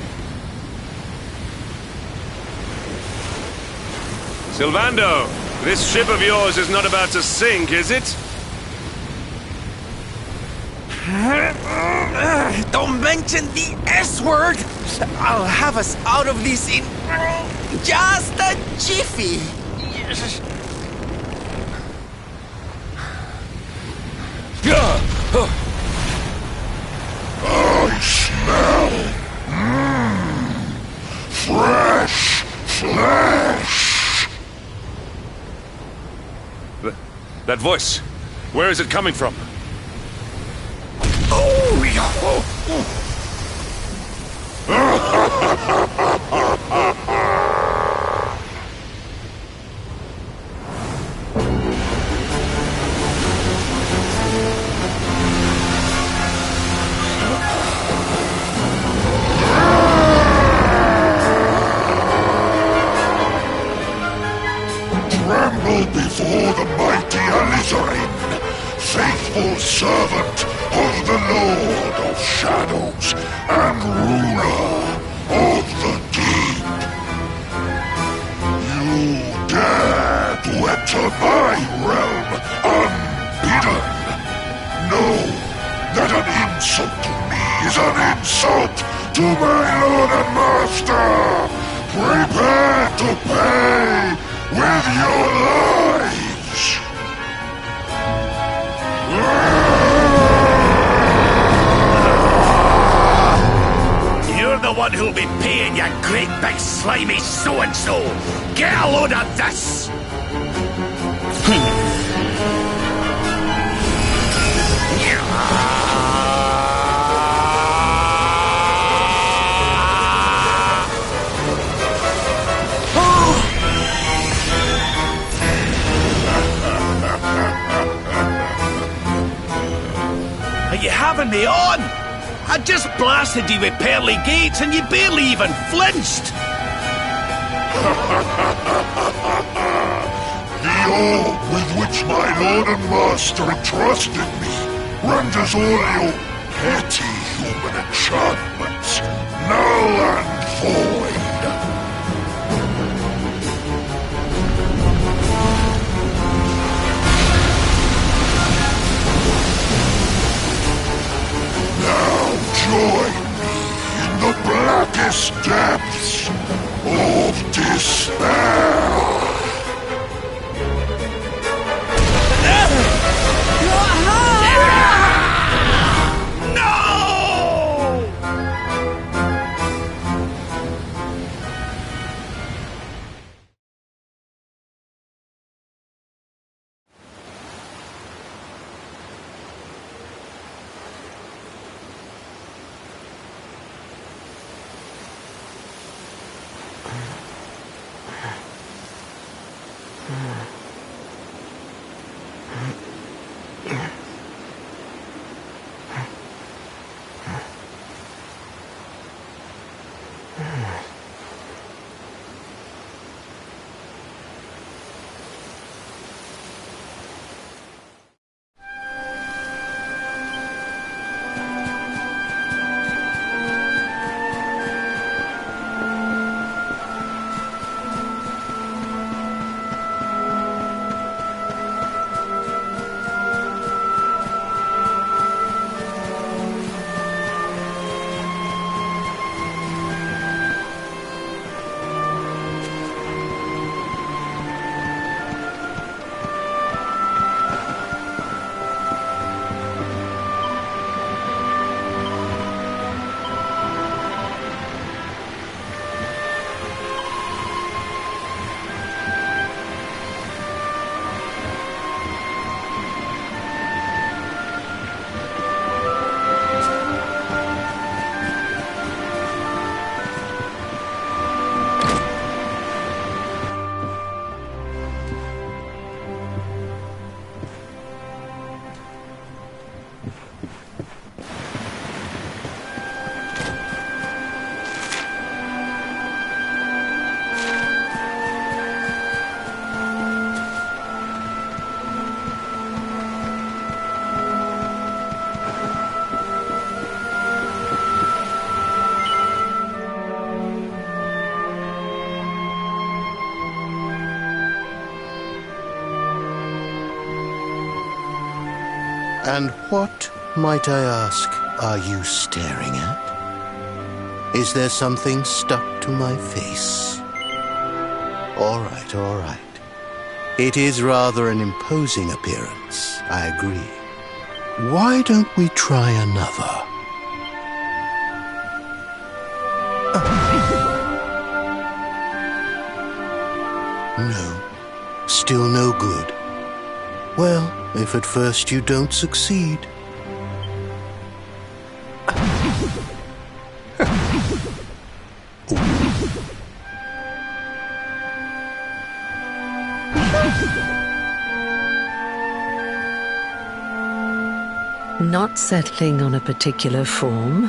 Sylvando, this ship of yours is not about to sink, is it? Don't mention the S word! I'll have us out of this in just a jiffy! I smell fresh flesh. That voice, where is it coming from? Oh, yeah. Tremble before the mighty Elusive, faithful servant of the Lord of Shadows and ruler of the deep. You dare to enter my realm unbidden. Know that an insult to me is an insult to my lord and master. Prepare to pay with your lives. You're the one who'll be paying, you great big slimy so-and-so! Get a load of this! Are you having me on? I just blasted you with pearly gates and you barely even flinched! The orb with which my lord and master entrusted me renders all your petty human enchantments null and void. Now join me in the blackest depths of despair. And what, might I ask, are you staring at? Is there something stuck to my face? All right, all right. It is rather an imposing appearance, I agree. Why don't we try another? No, still no good. Well, if at first you don't succeed. Not settling on a particular form,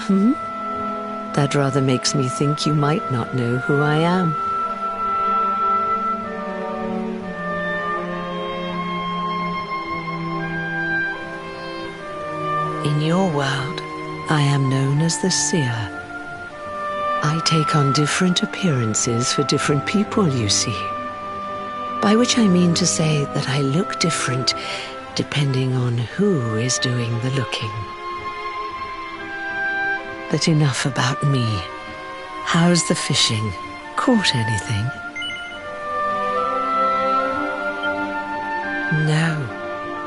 That rather makes me think you might not know who I am. In your world, I am known as the Seer. I take on different appearances for different people, you see. By which I mean to say that I look different depending on who is doing the looking. But enough about me. How's the fishing? Caught anything? No,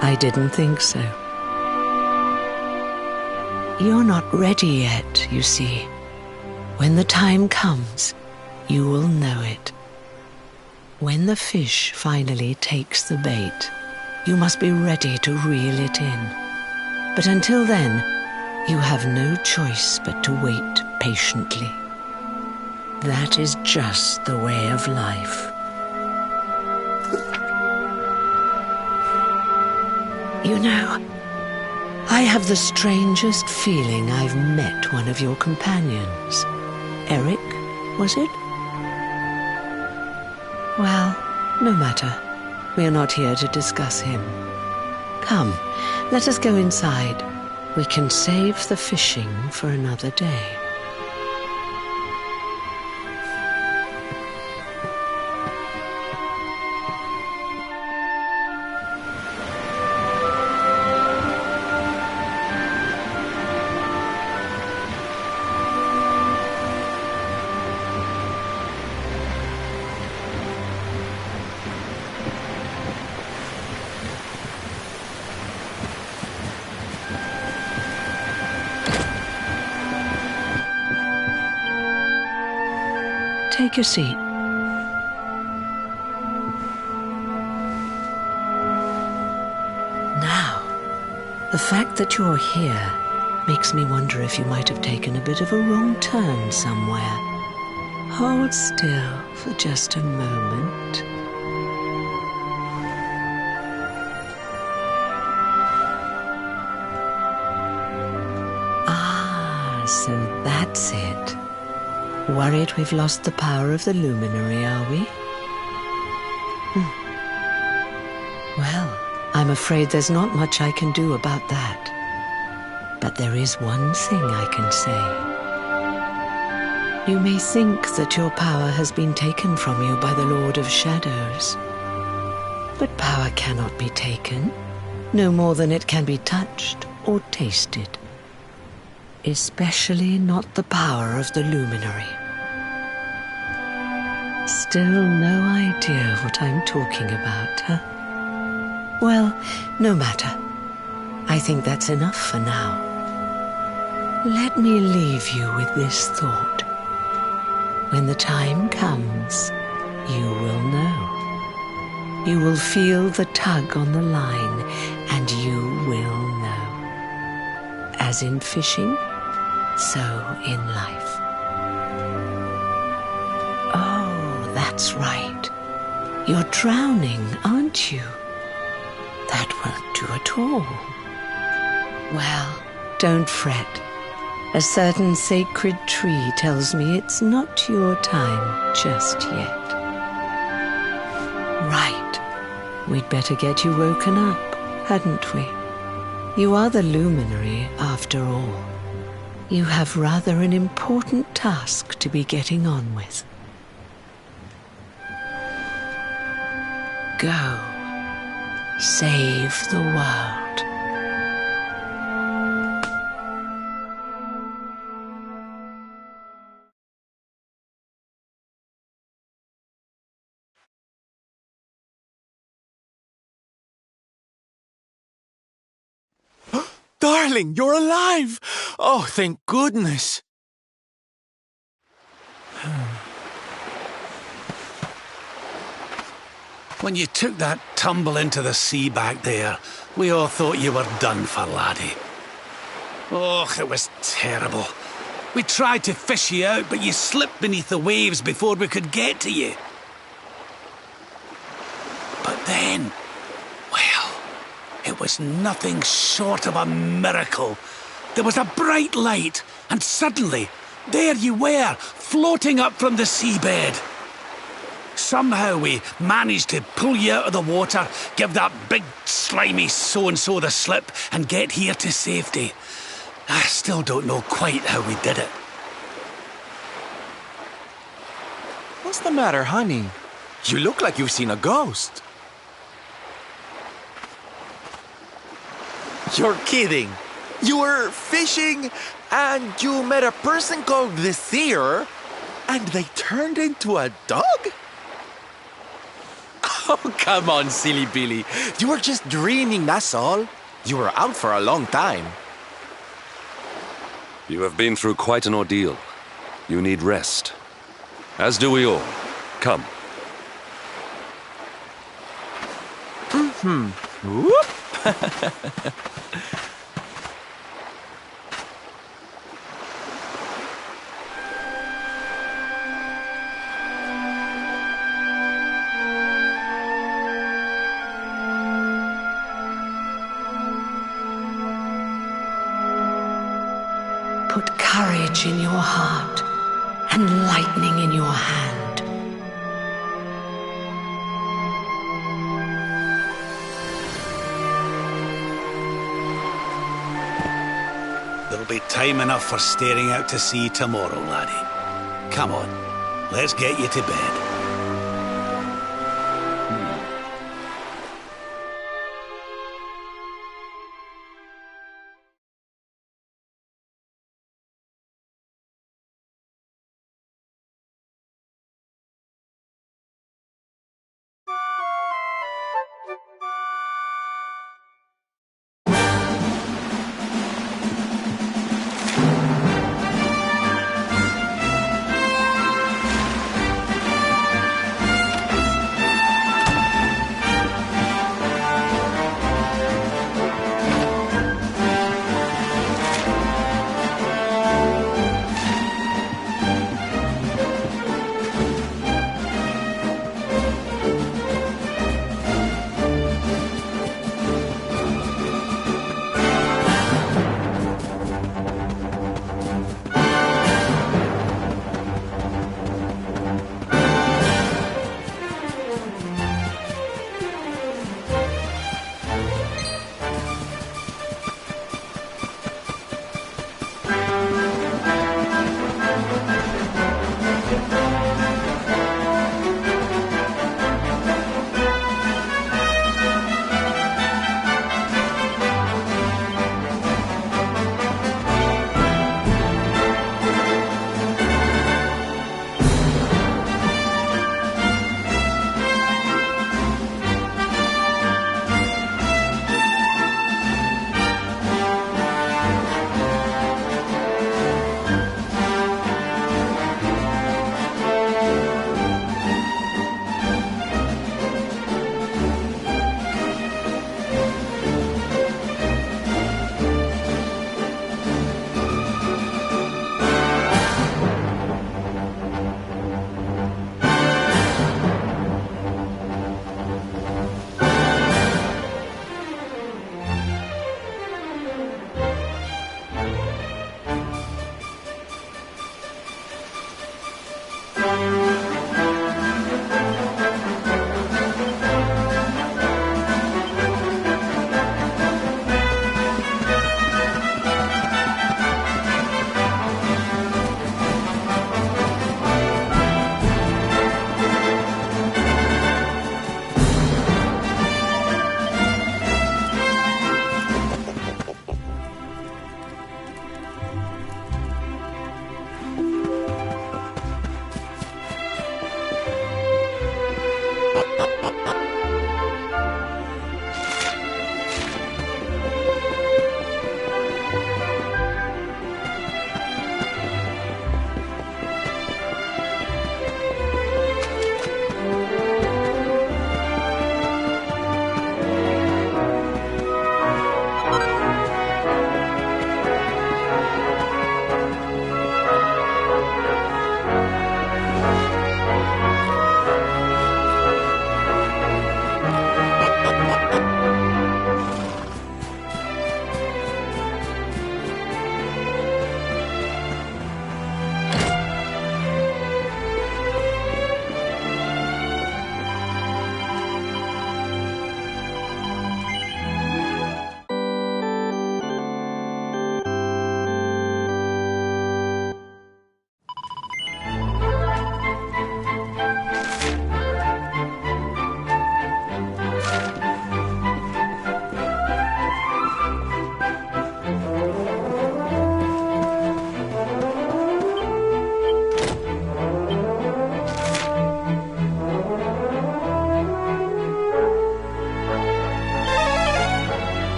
I didn't think so. You're not ready yet, you see. When the time comes, you will know it. When the fish finally takes the bait, you must be ready to reel it in. But until then, you have no choice but to wait patiently. That is just the way of life. You know, I have the strangest feeling I've met one of your companions. Eric, was it? Well, no matter. We are not here to discuss him. Come, let us go inside. We can save the fishing for another day. Take your seat. Now, the fact that you're here makes me wonder if you might have taken a bit of a wrong turn somewhere. Hold still for just a moment. Ah, so that's it. Worried we've lost the power of the luminary, are we? Well, I'm afraid there's not much I can do about that. But there is one thing I can say. You may think that your power has been taken from you by the Lord of Shadows. But power cannot be taken, no more than it can be touched or tasted. Especially not the power of the luminary. Still no idea what I'm talking about, huh? Well, no matter. I think that's enough for now. Let me leave you with this thought. When the time comes, you will know. You will feel the tug on the line, and you will know. As in fishing, so in life. Oh, that's right. You're drowning, aren't you? That won't do at all. Well, don't fret. A certain sacred tree tells me it's not your time just yet. Right. We'd better get you woken up, hadn't we? You are the luminary, after all. You have rather an important task to be getting on with. Go. Save the world. Darling, you're alive! Oh, thank goodness! When you took that tumble into the sea back there, we all thought you were done for, laddie. Oh, it was terrible. We tried to fish you out, but you slipped beneath the waves before we could get to you. But then, well, it was nothing short of a miracle. There was a bright light, and suddenly, there you were, floating up from the seabed. Somehow we managed to pull you out of the water, give that big slimy so-and-so the slip, and get here to safety. I still don't know quite how we did it. What's the matter, honey? You look like you've seen a ghost. You're kidding. You were fishing and you met a person called the Seer and they turned into a dog? Oh, come on, silly Billy. You were just dreaming, that's all. You were out for a long time. You have been through quite an ordeal. You need rest. As do we all. Come. Whoop! Put courage in your heart and lightning in your hand. There'll be time enough for staring out to sea tomorrow, laddie. Come on, let's get you to bed.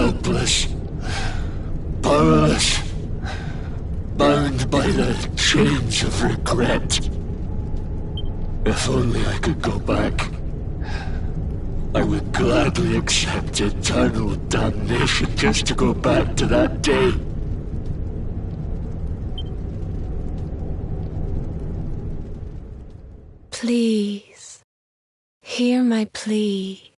helpless, powerless, bound by the chains of regret. If only I could go back, I would gladly accept eternal damnation just to go back to that day. Please, hear my plea.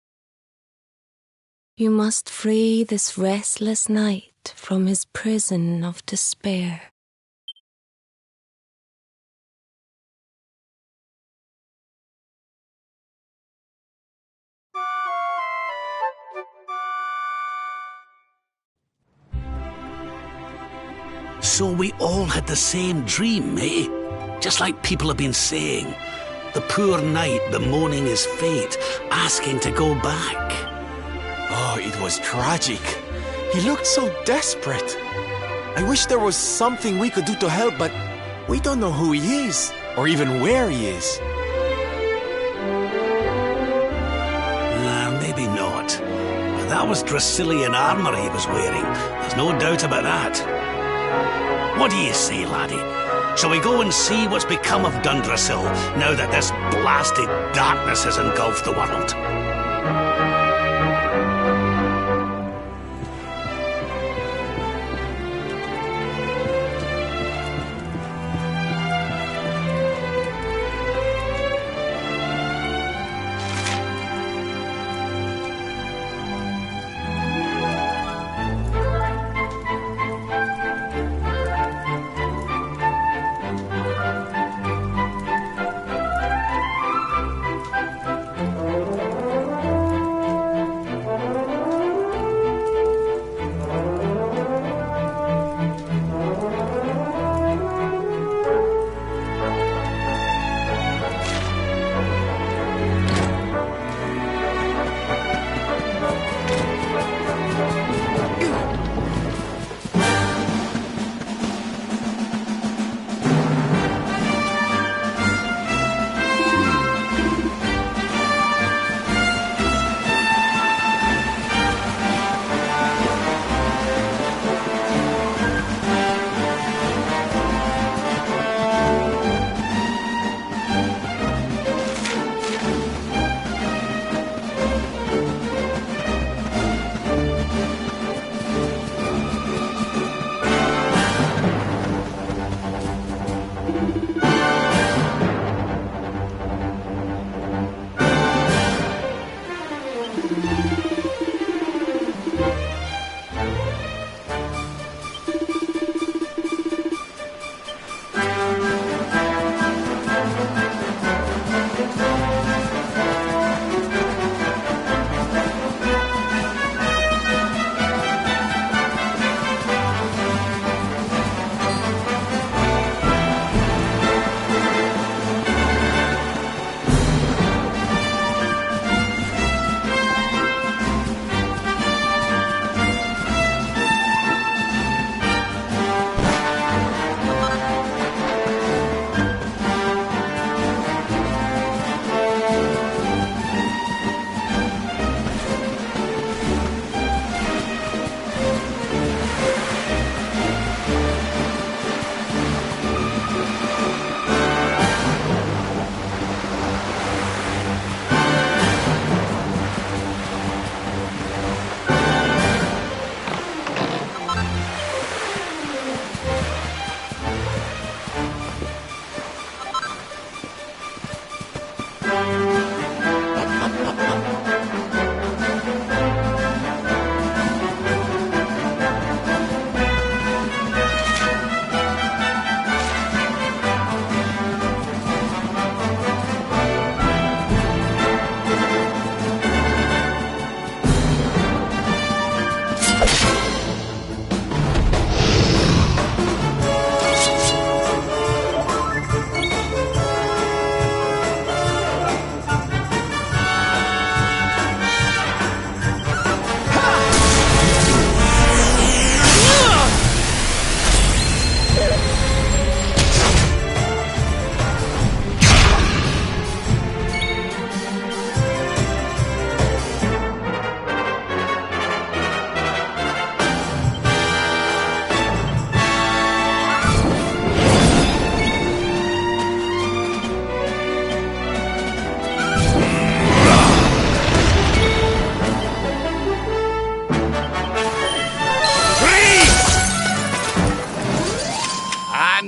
You must free this restless knight from his prison of despair. So we all had the same dream, eh? Just like people have been saying. The poor knight bemoaning his fate, asking to go back. Oh, it was tragic. He looked so desperate. I wish there was something we could do to help, but we don't know who he is, or even where he is. Maybe not. But that was Dracilian armor he was wearing. There's no doubt about that. What do you say, laddie? Shall we go and see what's become of Dundrasil now that this blasted darkness has engulfed the world?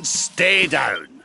Stay down.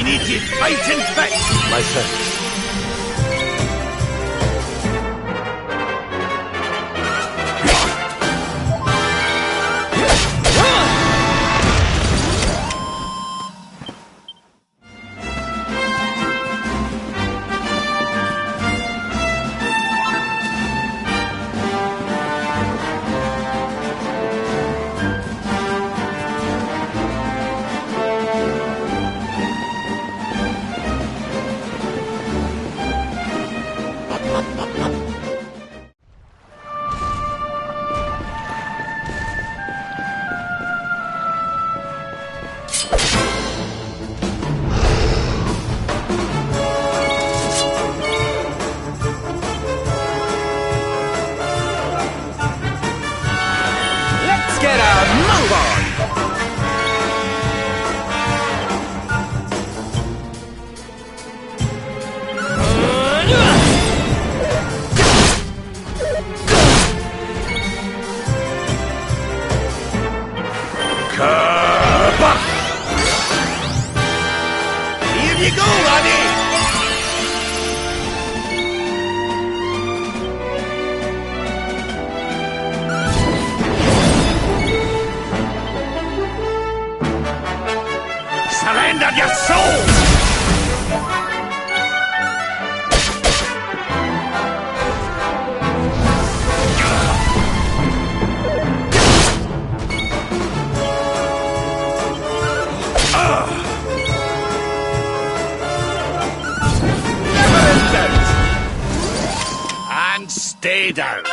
need to fight and fight. My thanks. Surrender your soul! And stay down.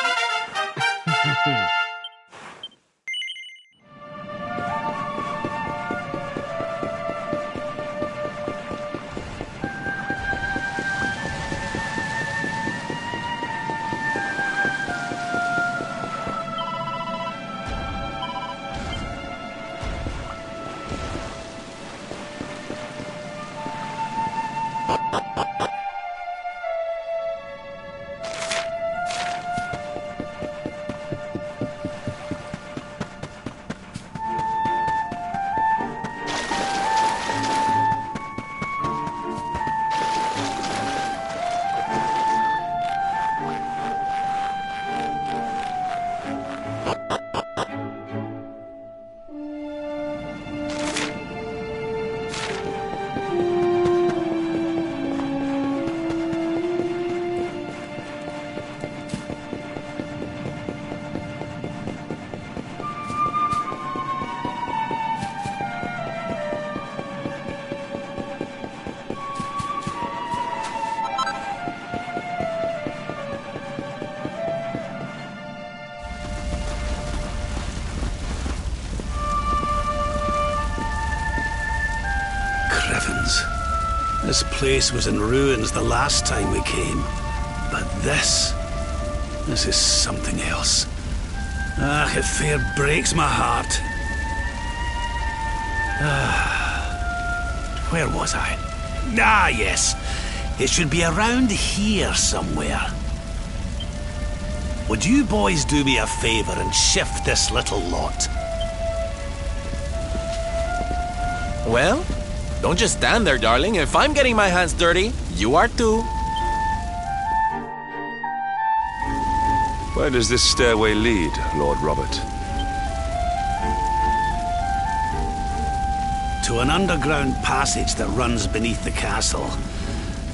This place was in ruins the last time we came. But this is something else. Ah, it fair breaks my heart. Where was I? Ah, yes. It should be around here somewhere. Would you boys do me a favor and shift this little lot? Well, don't just stand there, darling. If I'm getting my hands dirty, you are too. Where does this stairway lead, Lord Robert? To an underground passage that runs beneath the castle.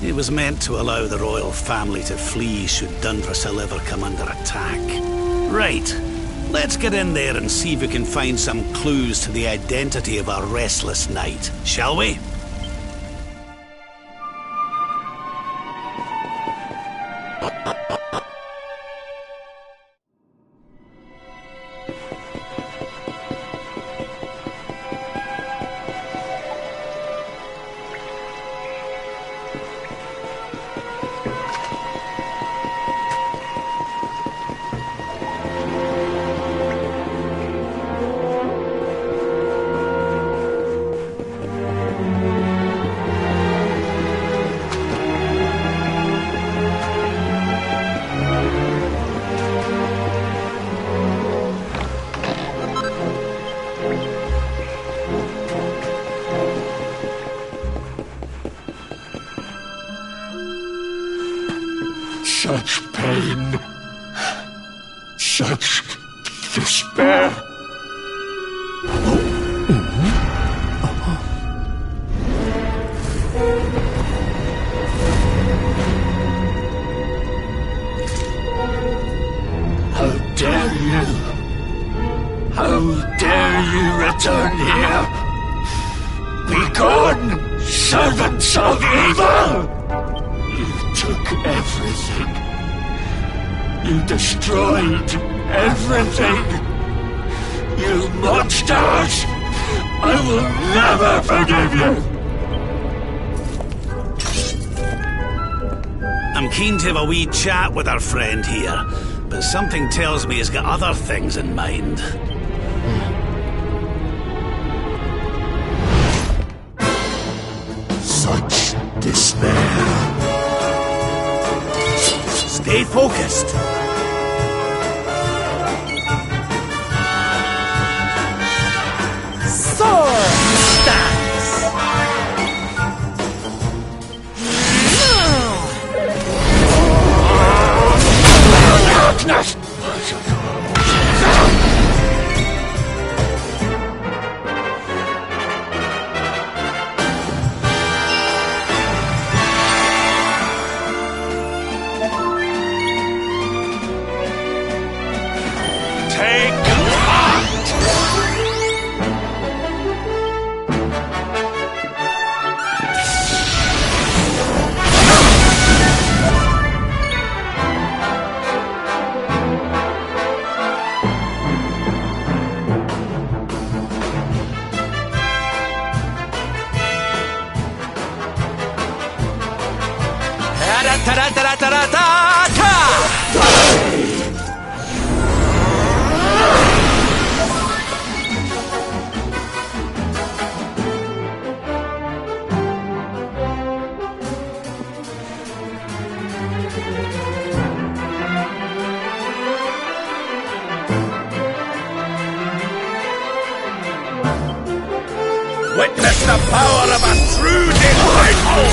It was meant to allow the royal family to flee should Dundrasil ever come under attack. Right. Let's get in there and see if we can find some clues to the identity of our restless knight, shall we? Such pain. Such despair. How dare you? How dare you return here? Begone, servants of evil! You took everything. You destroyed everything. You monsters! I will never forgive you! I'm keen to have a wee chat with our friend here, but something tells me he's got other things in mind. Such despair. Stay focused. Sword stance! Darkness! Take heart! Witness the power of a true disciple!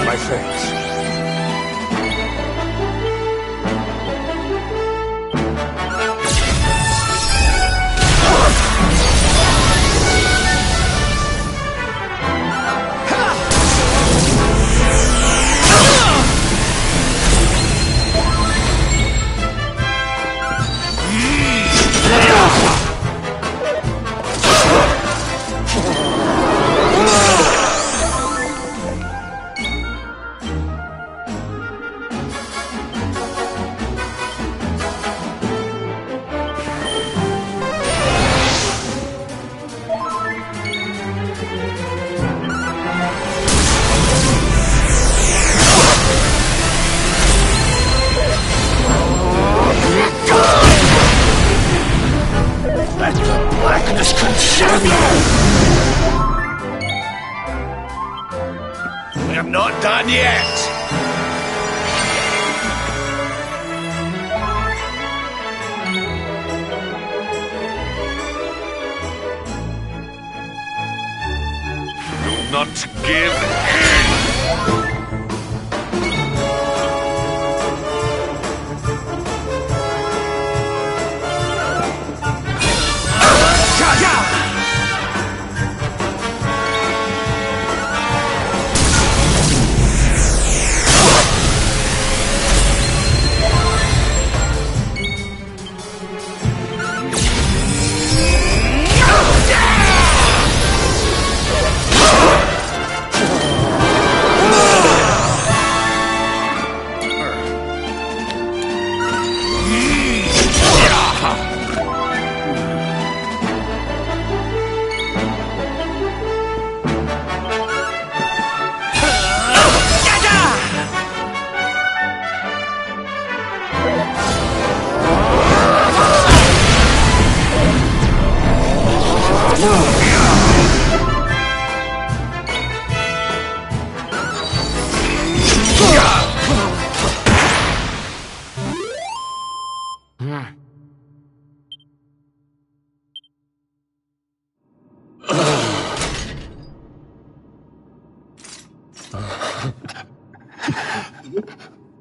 My friends. Let the blackness consume you! We're not done yet! Do not give in!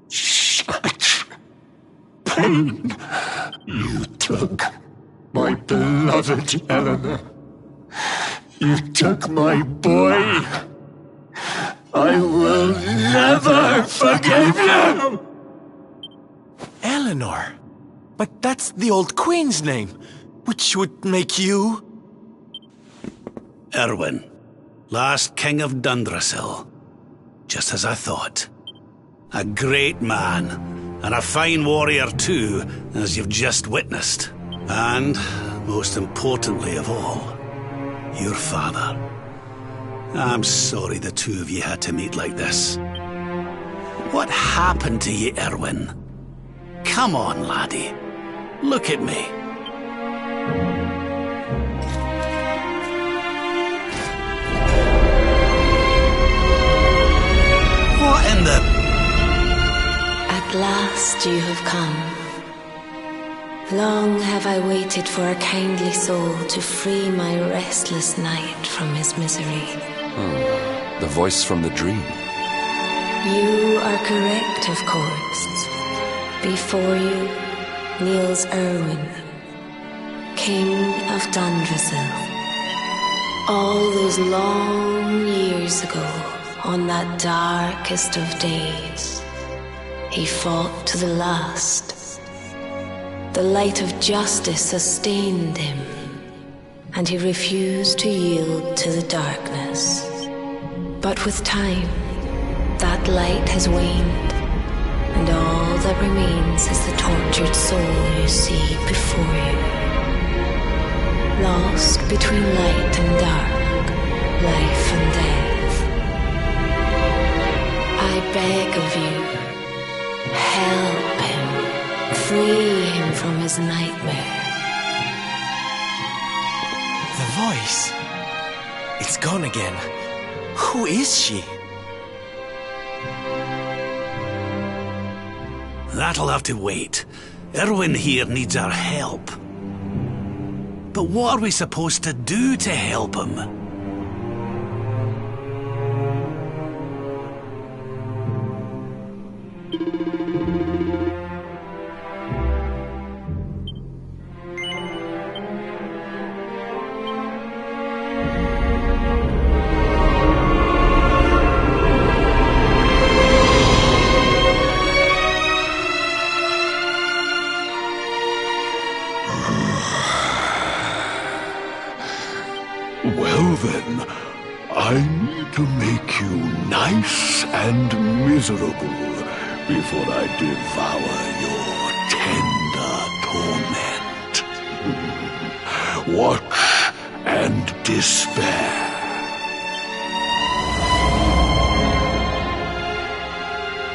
Such pain. You took my beloved Eleanor. You took my boy. I will never forgive you! Eleanor? But that's the old queen's name, which would make you... Erwin, last king of Dundrasil. Just as I thought. A great man, and a fine warrior too, as you've just witnessed. And, most importantly of all, your father. I'm sorry the two of you had to meet like this. What happened to you, Erwin? Come on, laddie. Look at me. What in the... At last you have come. Long have I waited for a kindly soul to free my restless knight from his misery. The voice from the dream. You are correct, of course. Before you kneels Erwin, King of Dundrasil. All those long years ago, on that darkest of days, he fought to the last. The light of justice sustained him, and he refused to yield to the darkness. But with time, that light has waned, and all that remains is the tortured soul you see before you. Lost between light and dark, life and death. I beg of you, help him, free him from his nightmare. The voice. It's gone again. Who is she? That'll have to wait. Erwin here needs our help. But what are we supposed to do to help him? Well then, I need to make you nice and miserable before I devour your tender torment. Watch and despair.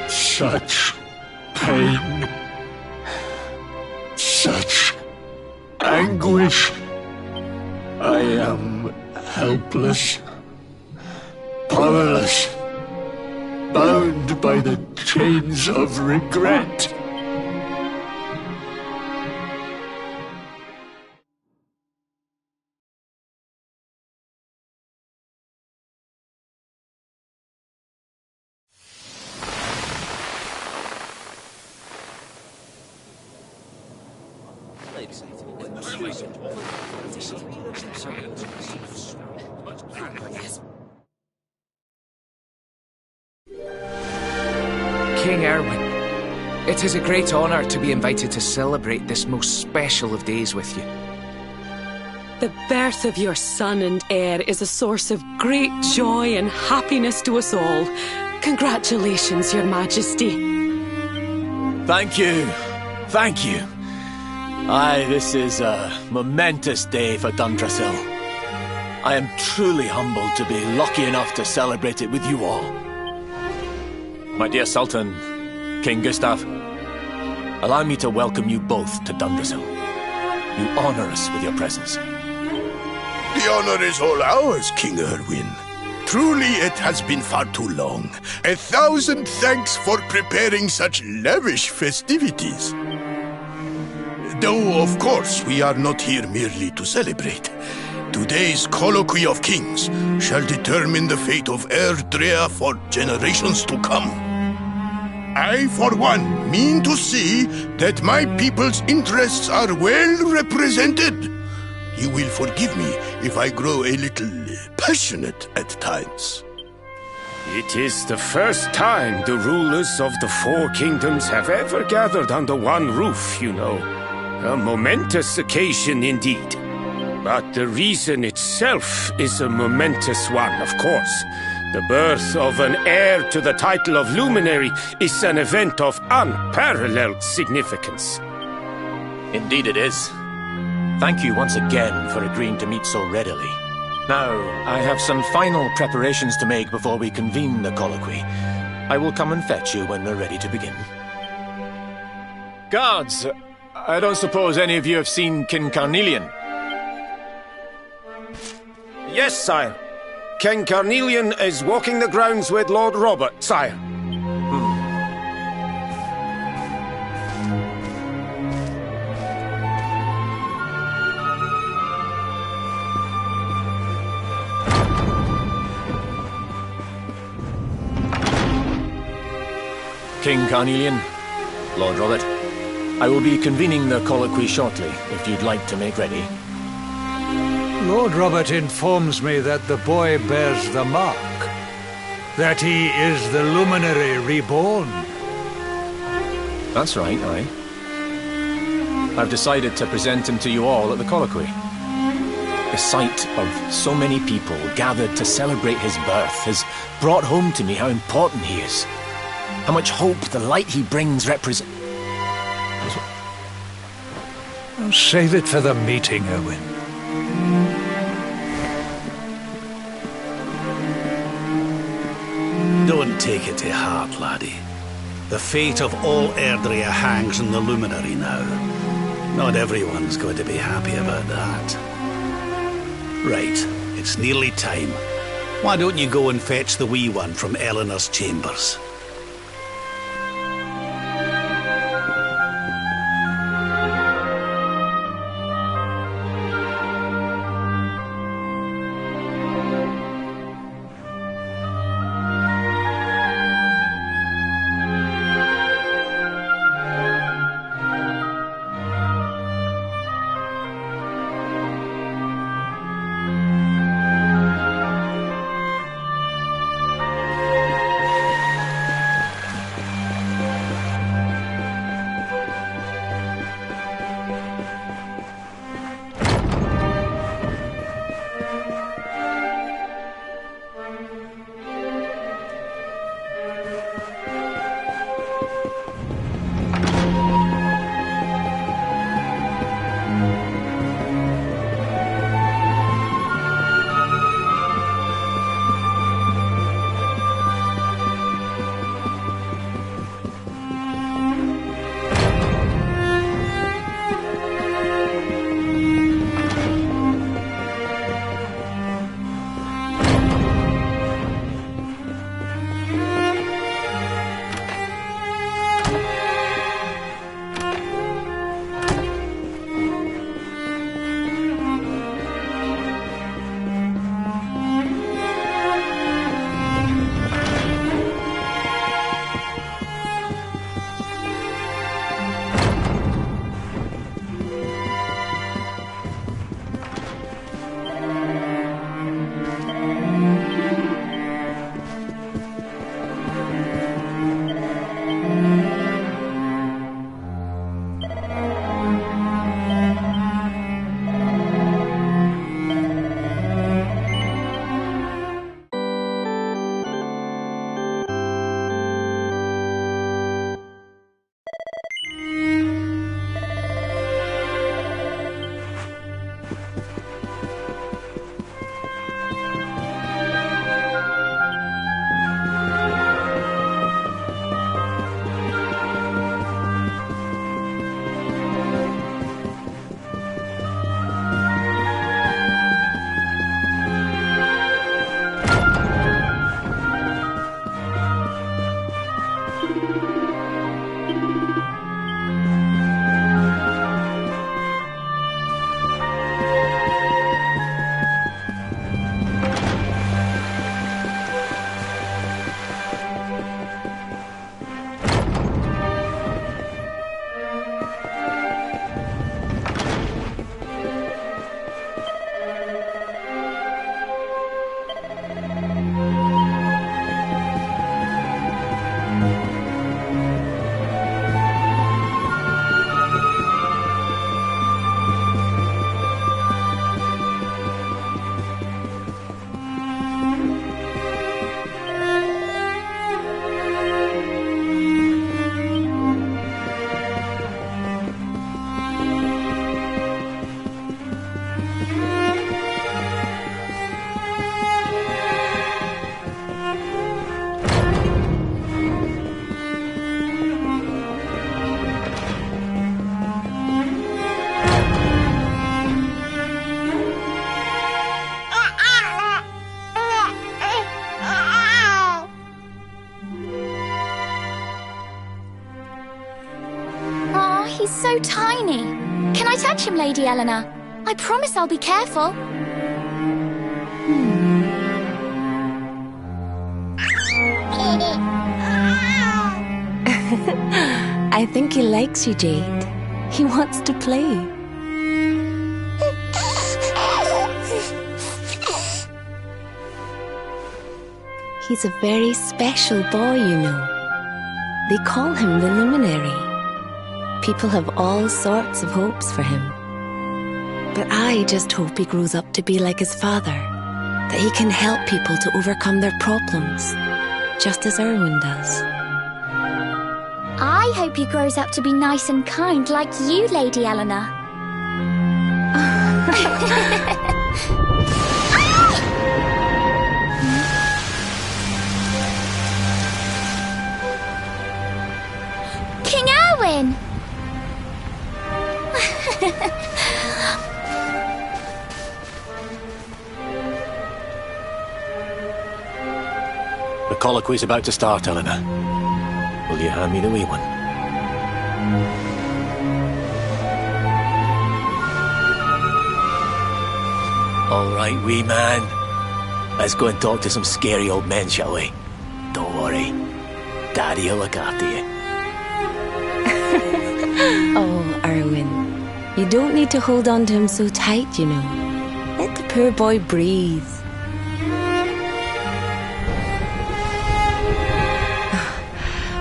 Such pain, such anguish. I am helpless, powerless, bound by the chains of regret. King Erwin, it is a great honor to be invited to celebrate this most special of days with you. The birth of your son and heir is a source of great joy and happiness to us all. Congratulations, Your Majesty. Thank you. Thank you. Aye, this is a momentous day for Dundrasil. I am truly humbled to be lucky enough to celebrate it with you all. My dear Sultan, King Gustav, allow me to welcome you both to Dundrasil. You honor us with your presence. The honor is all ours, King Erwin. Truly, it has been far too long. 1,000 thanks for preparing such lavish festivities. Though, of course, we are not here merely to celebrate. Today's colloquy of kings shall determine the fate of Erdrea for generations to come. I, for one, mean to see that my people's interests are well represented. You will forgive me if I grow a little passionate at times. It is the first time the rulers of the Four Kingdoms have ever gathered under one roof, you know. A momentous occasion indeed. But the reason itself is a momentous one, of course. The birth of an heir to the title of Luminary is an event of unparalleled significance. Indeed it is. Thank you once again for agreeing to meet so readily. Now, I have some final preparations to make before we convene the colloquy. I will come and fetch you when we're ready to begin. Guards, I don't suppose any of you have seen King Carnelian? Yes, sire. King Carnelian is walking the grounds with Lord Robert, sire. King Carnelian, Lord Robert, I will be convening the colloquy shortly, if you'd like to make ready. Lord Robert informs me that the boy bears the mark, that he is the Luminary reborn. That's right, aye. I've decided to present him to you all at the colloquy. The sight of so many people gathered to celebrate his birth has brought home to me how important he is. How much hope the light he brings represents. Save it for the meeting, Owen. Don't take it to heart, laddie. The fate of all Erdrea hangs in the Luminary now. Not everyone's going to be happy about that. Right, it's nearly time. Why don't you go and fetch the wee one from Eleanor's chambers? He's so tiny. Can I touch him, Lady Eleanor? I promise I'll be careful. I think he likes you, Jade. He wants to play. He's a very special boy, you know. They call him the Luminary. People have all sorts of hopes for him. But I just hope he grows up to be like his father, that he can help people to overcome their problems, just as Erwin does. I hope he grows up to be nice and kind like you, Lady Eleanor. King Erwin! The colloquy's about to start, Eleanor. Will you hand me the wee one? All right, wee man. Let's go and talk to some scary old men, shall we? Don't worry. Daddy'll look after you. Oh, Erwin. You don't need to hold on to him so tight, you know. Let the poor boy breathe.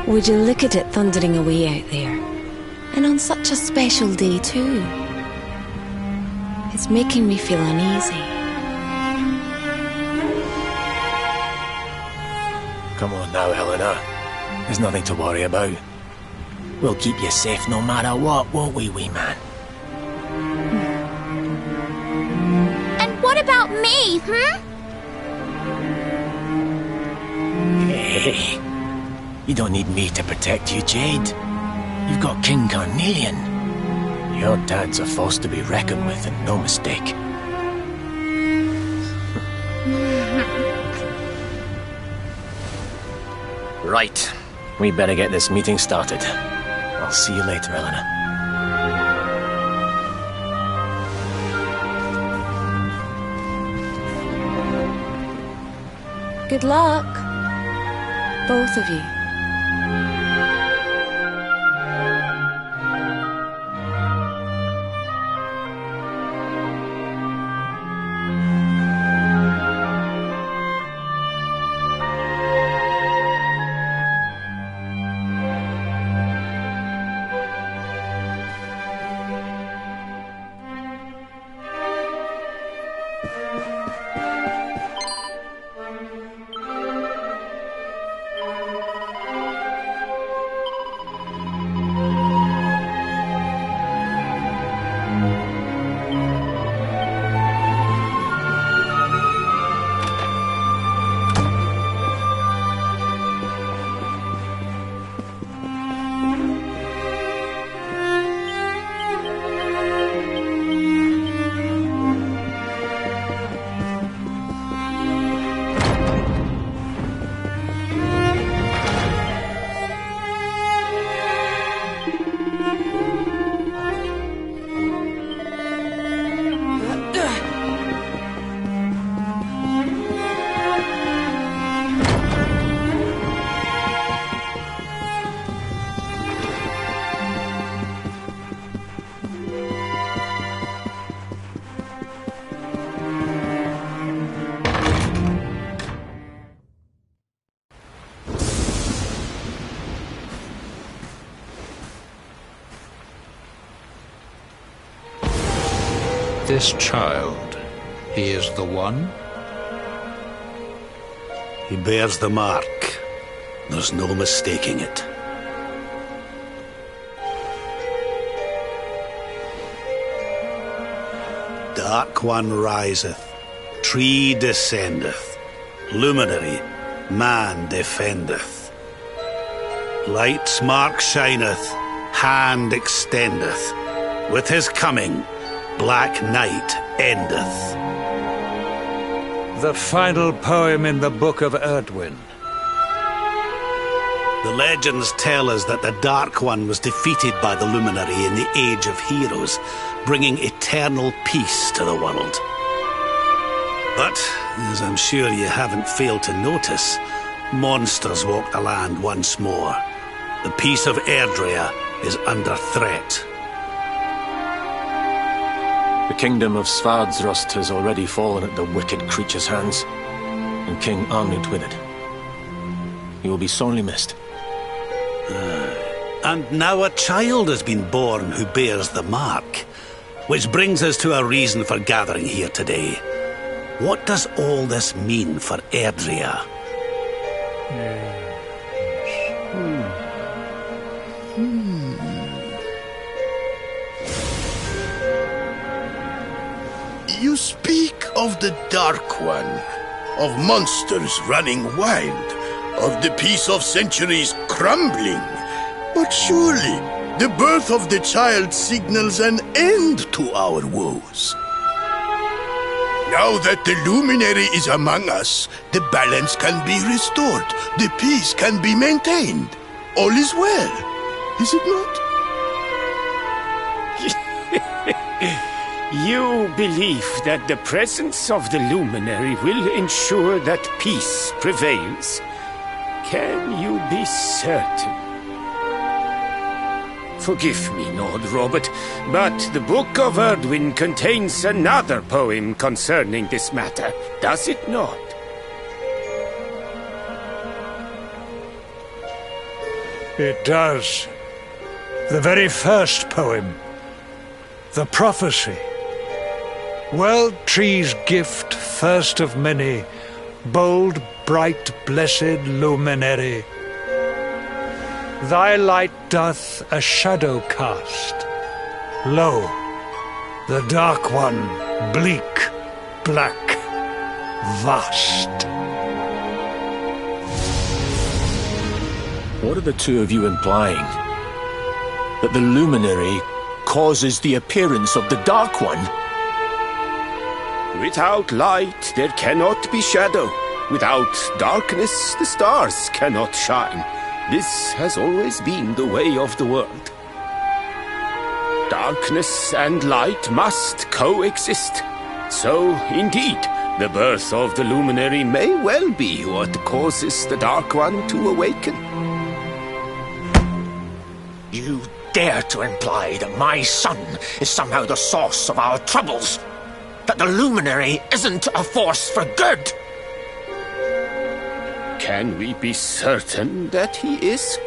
Would you look at it thundering away out there? And on such a special day, too. It's making me feel uneasy. Come on now, Eleanor. There's nothing to worry about. We'll keep you safe no matter what, won't we, wee man? And what about me, Hey, you don't need me to protect you, Jade. You've got King Carnelian. Your dad's a force to be reckoned with, and no mistake. Right. We better get this meeting started. I'll see you later, Eleanor. Good luck, both of you. This child, he is the one? He bears the mark. There's no mistaking it. Dark One riseth, tree descendeth, luminary, man defendeth. Light's mark shineth, hand extendeth. With his coming, black night endeth. The final poem in the Book of Erdwin. The legends tell us that the Dark One was defeated by the Luminary in the Age of Heroes, bringing eternal peace to the world. But, as I'm sure you haven't failed to notice, monsters walk the land once more. The peace of Erdrea is under threat. The kingdom of Svardsrust has already fallen at the wicked creature's hands, and King Arnut with it. He will be sorely missed. And now a child has been born who bears the mark. Which brings us to a reason for gathering here today. What does all this mean for Erdrea? You speak of the Dark One, of monsters running wild, of the peace of centuries crumbling. But surely, the birth of the child signals an end to our woes. Now that the Luminary is among us, the balance can be restored, the peace can be maintained. All is well, is it not? You believe that the presence of the Luminary will ensure that peace prevails? Can you be certain? Forgive me, Lord Robert, but the Book of Erdwin contains another poem concerning this matter, does it not? It does. The very first poem. The prophecy. World Tree's gift, first of many, bold, bright, blessed luminary. Thy light doth a shadow cast. Lo, the Dark One, bleak, black, vast. What are the two of you implying? That the Luminary causes the appearance of the Dark One? Without light, there cannot be shadow. Without darkness, the stars cannot shine. This has always been the way of the world. Darkness and light must coexist. So, indeed, the birth of the Luminary may well be what causes the Dark One to awaken. You dare to imply that my son is somehow the source of our troubles? That the Luminary isn't a force for good? Can we be certain that he is?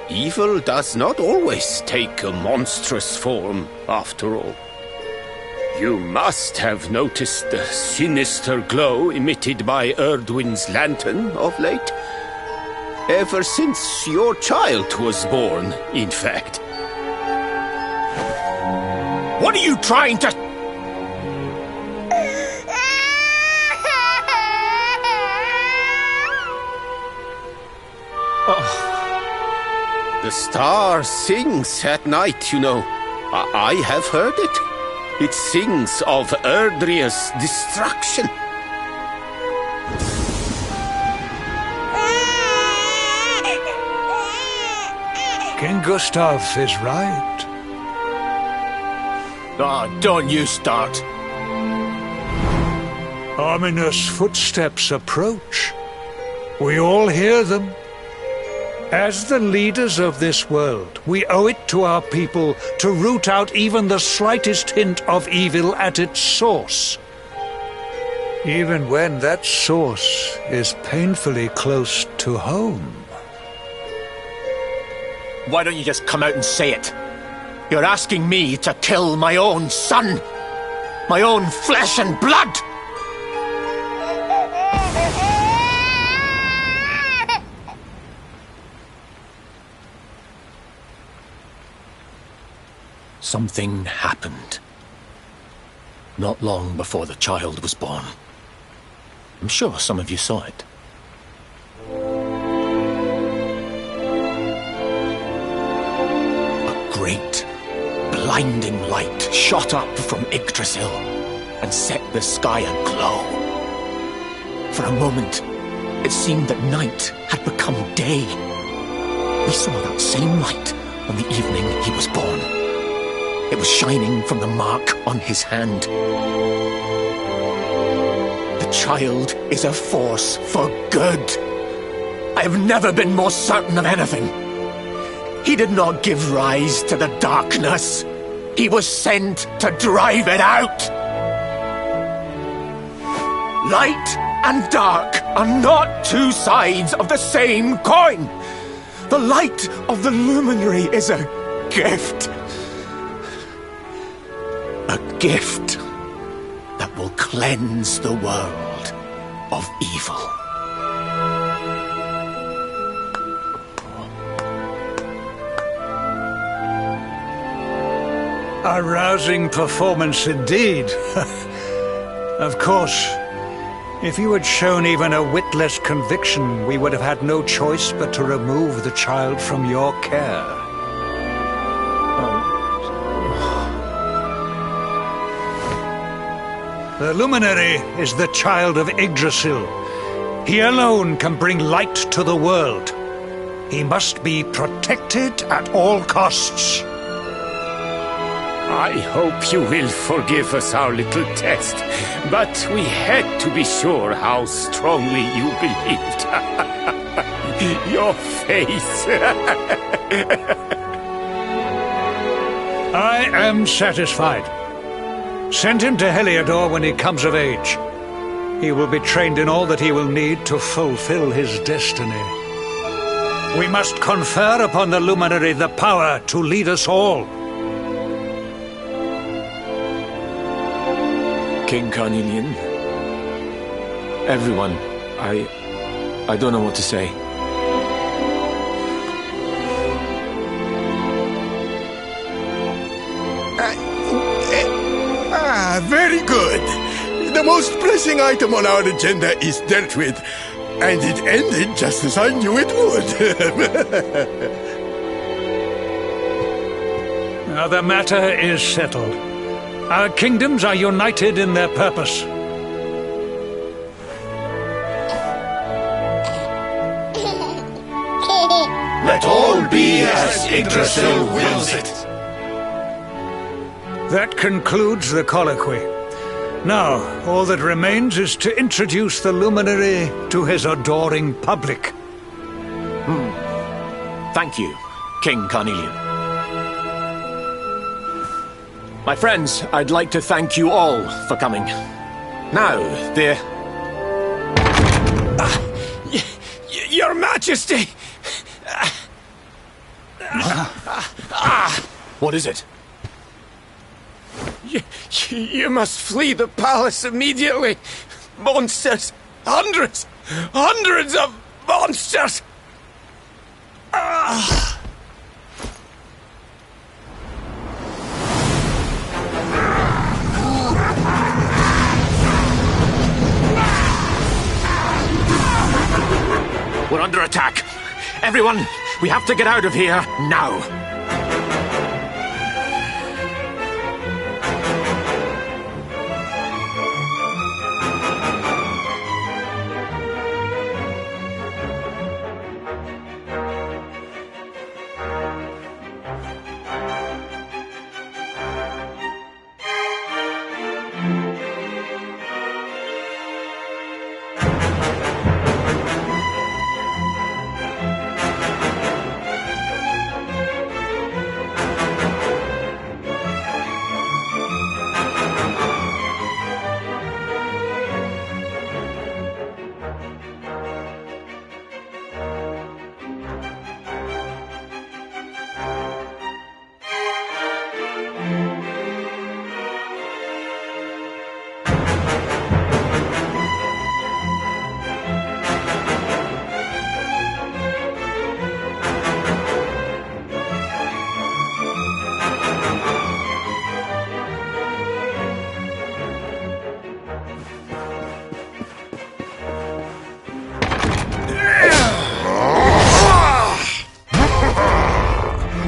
Evil does not always take a monstrous form, after all. You must have noticed the sinister glow emitted by Erdwin's lantern of late. Ever since your child was born, in fact. What are you trying to... The star sings at night, you know. I have heard it. It sings of Erdrea's destruction. King Gustav is right. Don't you start. Ominous footsteps approach. We all hear them. As the leaders of this world, we owe it to our people to root out even the slightest hint of evil at its source. Even when that source is painfully close to home. Why don't you just come out and say it? You're asking me to kill my own son. My own flesh and blood. Something happened. Not long before the child was born. I'm sure some of you saw it. A great, blinding light shot up from Yggdrasil and set the sky aglow. For a moment, it seemed that night had become day, We saw that same light on the evening he was born. It was shining from the mark on his hand. The child is a force for good. I have never been more certain of anything. He did not give rise to the darkness. He was sent to drive it out. Light and dark are not two sides of the same coin. The light of the luminary is a gift. A gift that will cleanse the world of evil. A rousing performance indeed. Of course, if you had shown even a whit less conviction, we would have had no choice but to remove the child from your care. The luminary is the child of Yggdrasil. He alone can bring light to the world. He must be protected at all costs. I hope you will forgive us our little test, but we had to be sure how strongly you believed. Your face. I am satisfied. Send him to Heliodor when he comes of age. He will be trained in all that he will need to fulfill his destiny. We must confer upon the luminary the power to lead us all. King Carnelian, everyone, I don't know what to say. Very good. The most pressing item on our agenda is dealt with, and it ended just as I knew it would. Now the matter is settled. Our kingdoms are united in their purpose. Let all be as Yggdrasil wills it. That concludes the colloquy. Now, all that remains is to introduce the luminary to his adoring public. Thank you, King Carnelian. My friends, I'd like to thank you all for coming. Now, Your Majesty! What is it? You must flee the palace immediately. Monsters! Hundreds of monsters! We're under attack. Everyone, we have to get out of here now.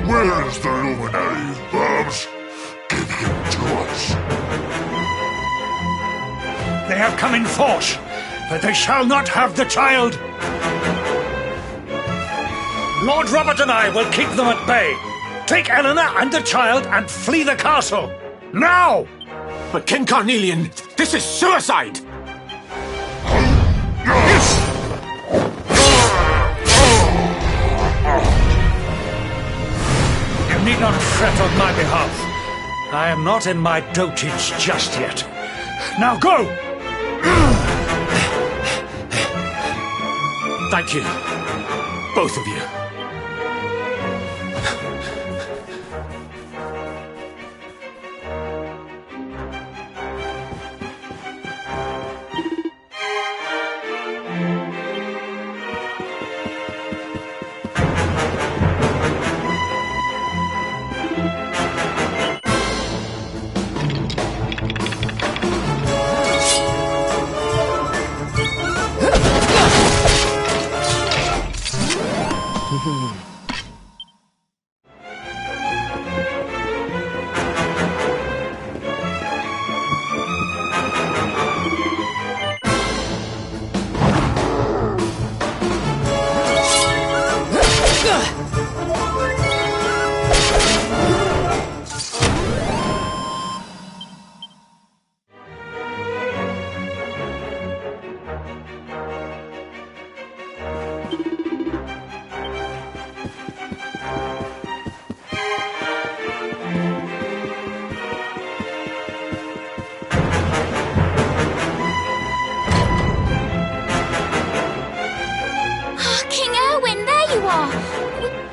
Where's the luminary, Babs? Give him to us. They have come in force, but they shall not have the child. Lord Robert and I will keep them at bay. Take Eleanor and the child and flee the castle. Now! But King Carnelian, this is suicide! You need not fret on my behalf. I am not in my dotage just yet. Now go! Thank you, both of you.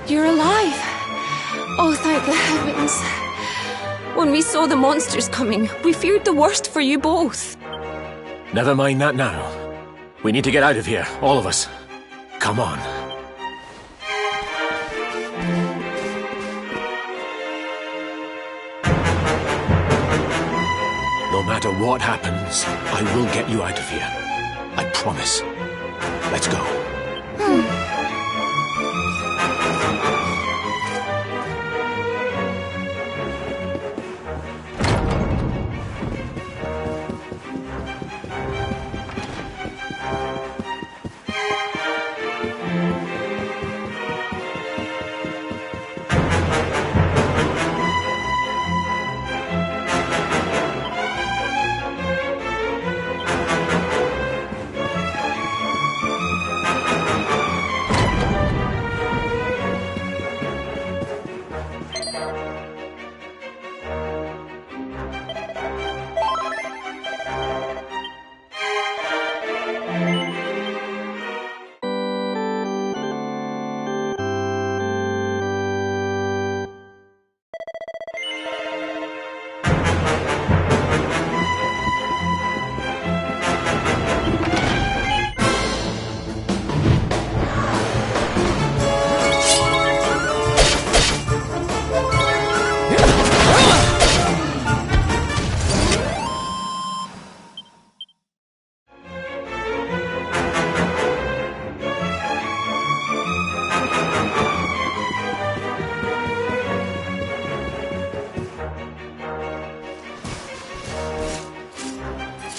You're alive. Oh, thank the heavens. When we saw the monsters coming, we feared the worst for you both. Never mind that now. We need to get out of here, all of us. Come on. No matter what happens, I will get you out of here. I promise. Let's go.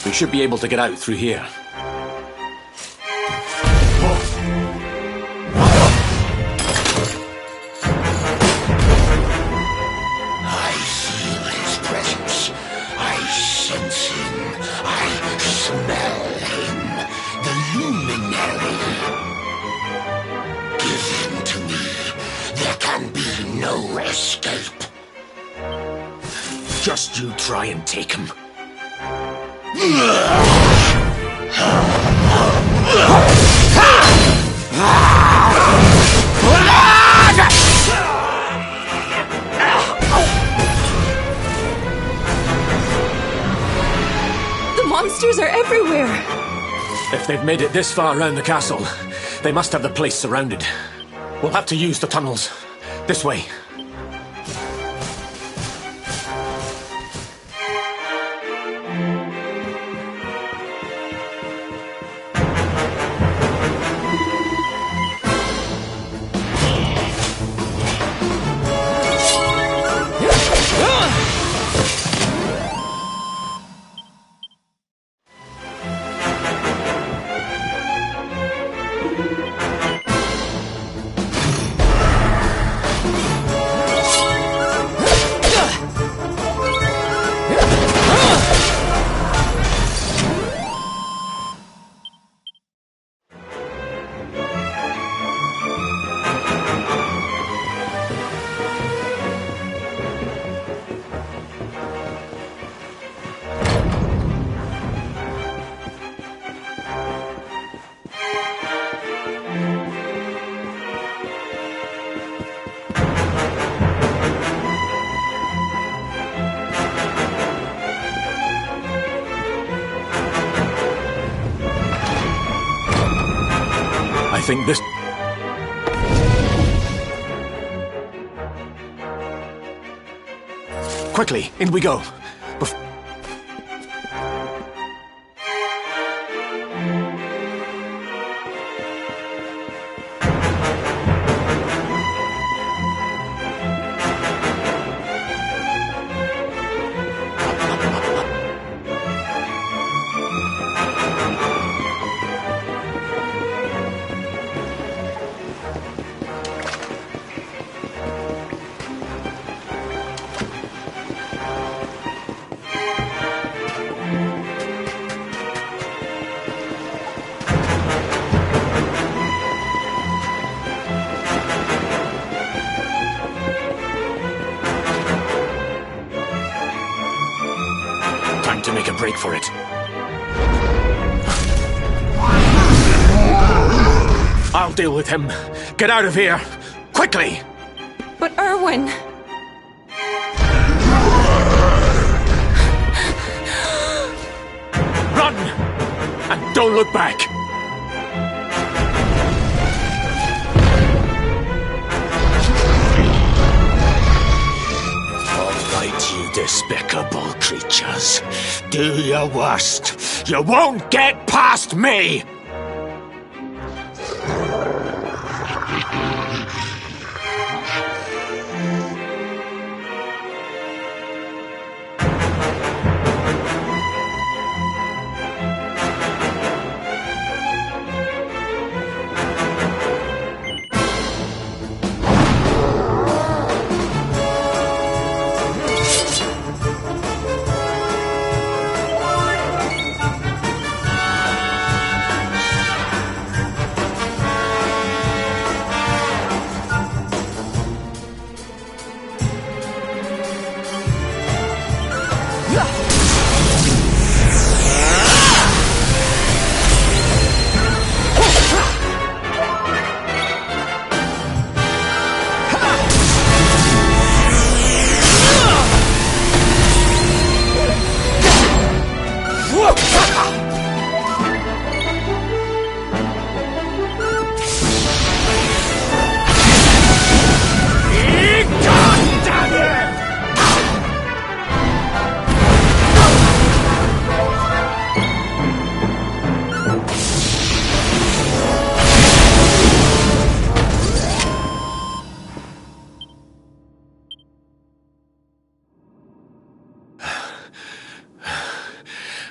We should be able to get out through here. I feel his presence. I sense him. I smell him. The luminary. Give him to me. There can be no escape. Just you try and take him. The monsters are everywhere. If they've made it this far around the castle, they must have the place surrounded. We'll have to use the tunnels. This way. think this... Quickly, in we go. To make a break for it. I'll deal with him. Get out of here! Quickly! But Erwin... Run! And don't look back! You despicable creatures. Do your worst. You won't get past me!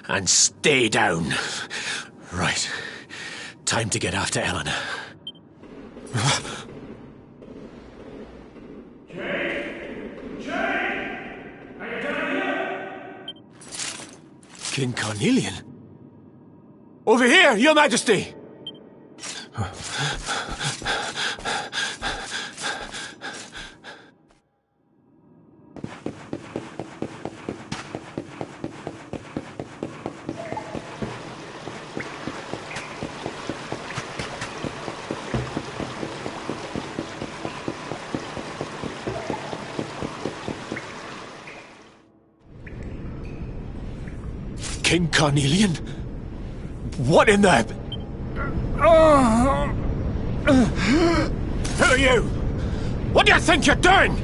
And stay down. Right. Time to get after Eleanor. King Carnelian? Over here, Your Majesty! King Carnelian? What in the... Who are you? What do you think you're doing?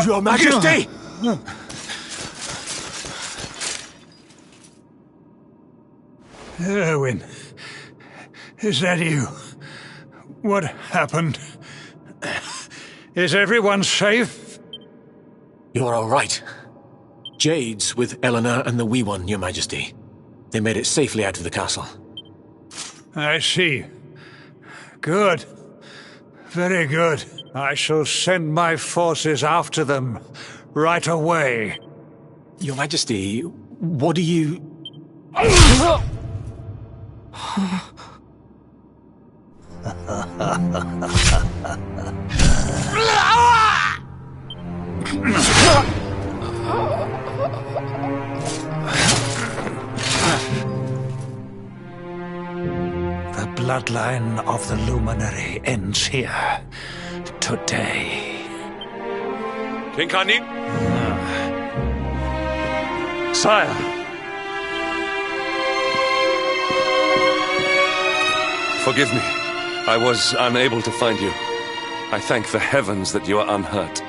Your Majesty! Erwin, is that you? What happened? Is everyone safe? You're all right. Jade's with Eleanor and the Wee One, Your Majesty. They made it safely out of the castle. I see. Good. Very good. I shall send my forces after them right away. Your Majesty, what do you... The bloodline of the Luminary ends here, today. King Kani? Sire! Forgive me. I was unable to find you. I thank the heavens that you are unhurt.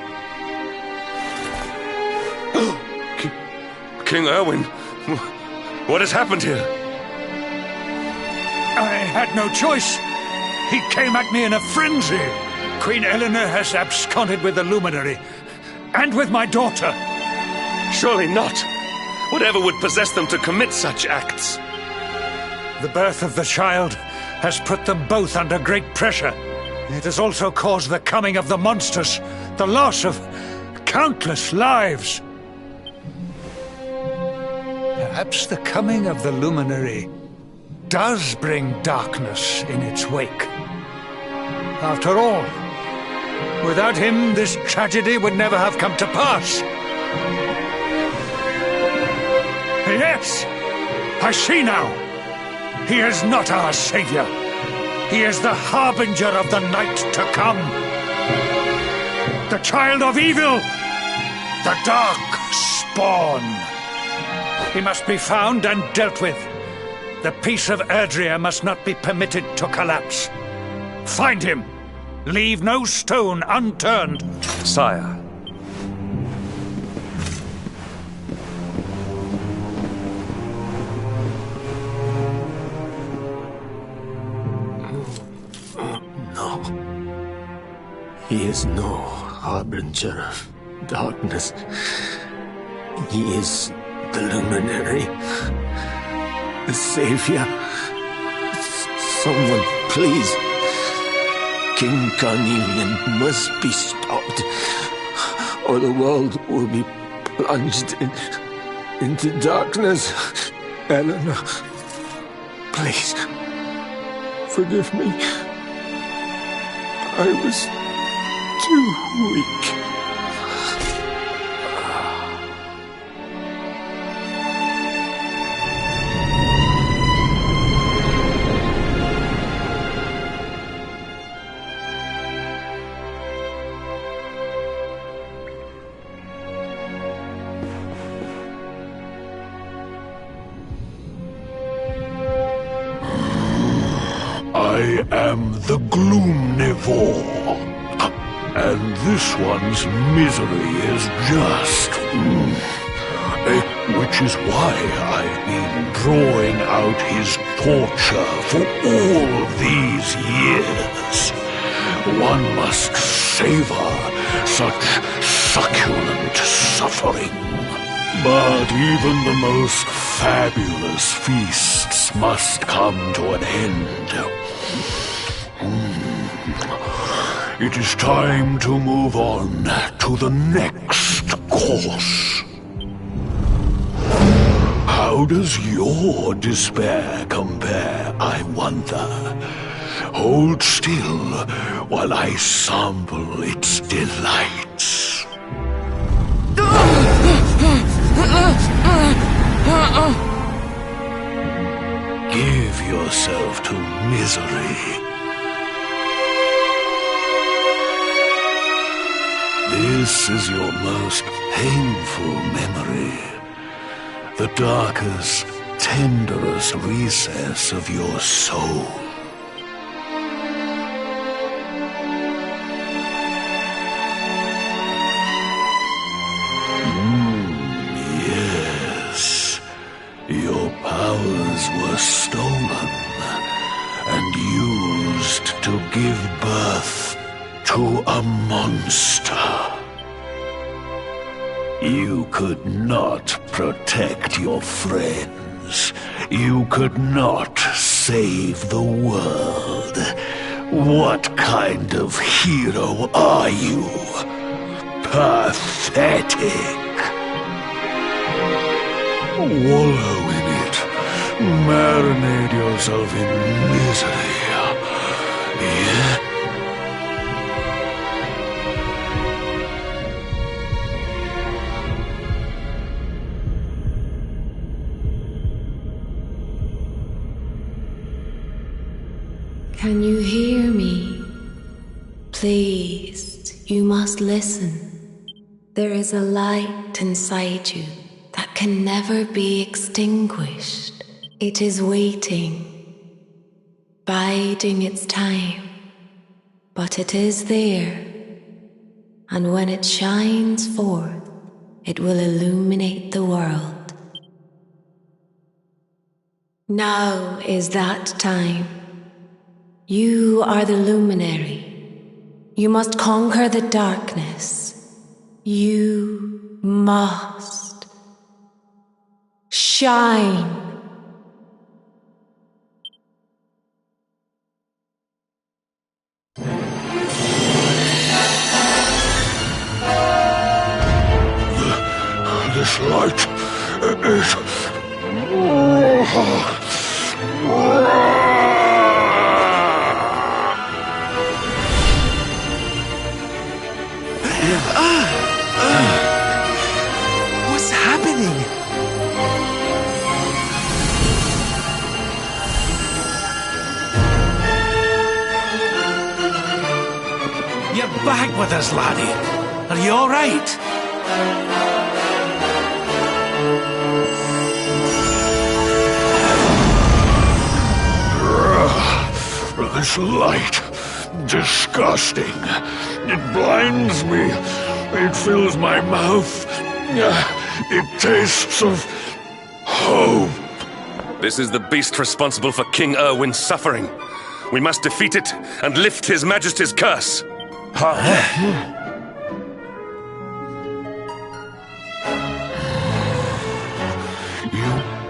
King Erwin, what has happened here? I had no choice. He came at me in a frenzy. Queen Eleanor has absconded with the Luminary, and with my daughter. Surely not. Whatever would possess them to commit such acts? The birth of the child has put them both under great pressure. It has also caused the coming of the monsters, the loss of countless lives. Perhaps the coming of the Luminary does bring darkness in its wake. After all, without him, this tragedy would never have come to pass. Yes! I see now! He is not our savior. He is the harbinger of the night to come. The child of evil! The dark spawn! He must be found and dealt with. The peace of Erdrea must not be permitted to collapse. Find him! Leave no stone unturned. Sire. No. He is no harbinger of darkness. He is the Luminary. The Savior. Someone, please. King Carnelian must be stopped, or the world will be plunged into darkness. Eleanor, please, forgive me. I was too weak. I am the Gloomnivore, and this one's misery is just... which is why I've been drawing out his torture for all these years. One must savor such succulent suffering. But even the most fabulous feasts must come to an end. It is time to move on to the next course. How does your despair compare, I wonder? Hold still while I sample its delights. Give yourself to misery. This is your most painful memory. The darkest, tenderest recess of your soul. Yes. Your powers were stolen and used to give birth to a monster. You could not protect your friends. You could not save the world. What kind of hero are you? Pathetic. Wallow in it. Marinate yourself in misery. Yeah? Can you hear me? Please, you must listen. There is a light inside you that can never be extinguished. It is waiting, biding its time, but it is there. And when it shines forth, it will illuminate the world. Now is that time. You are the luminary. You must conquer the darkness. You must shine. This light is... What's happening? You're back with us, laddie. Are you all right? This light, disgusting. It blinds me. It fills my mouth. It tastes of hope. This is the beast responsible for King Erwin's suffering. We must defeat it and lift His Majesty's curse.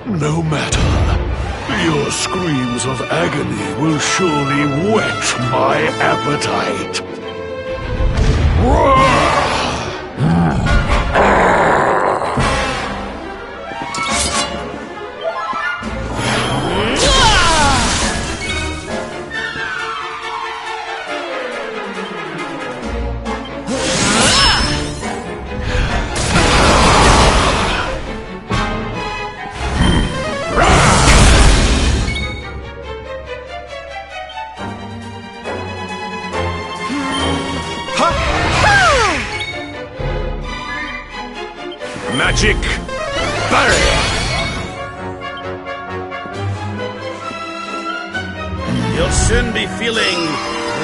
No matter. Your screams of agony will surely whet my appetite. Magic barrier! You'll soon be feeling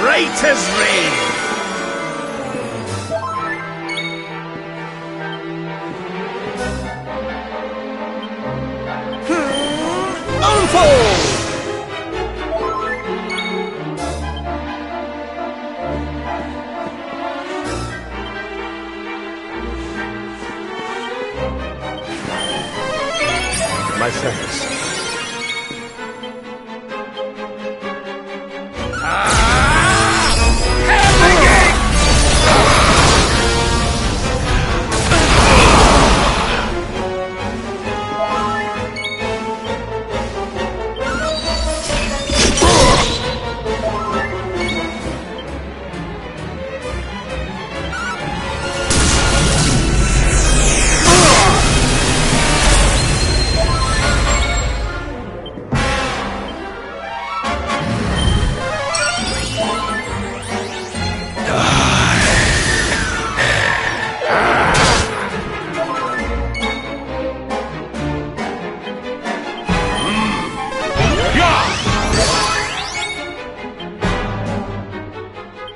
right as rain. Unfold! My friends.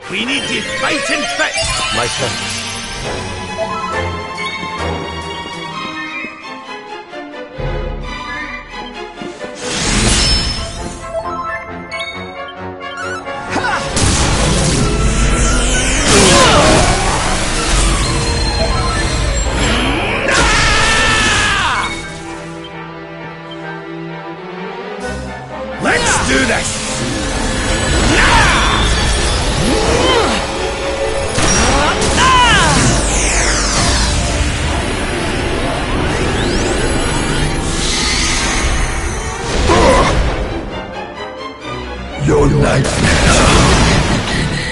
We need you fighting fit. My friends. Let's do this. Your nightmares are beginning.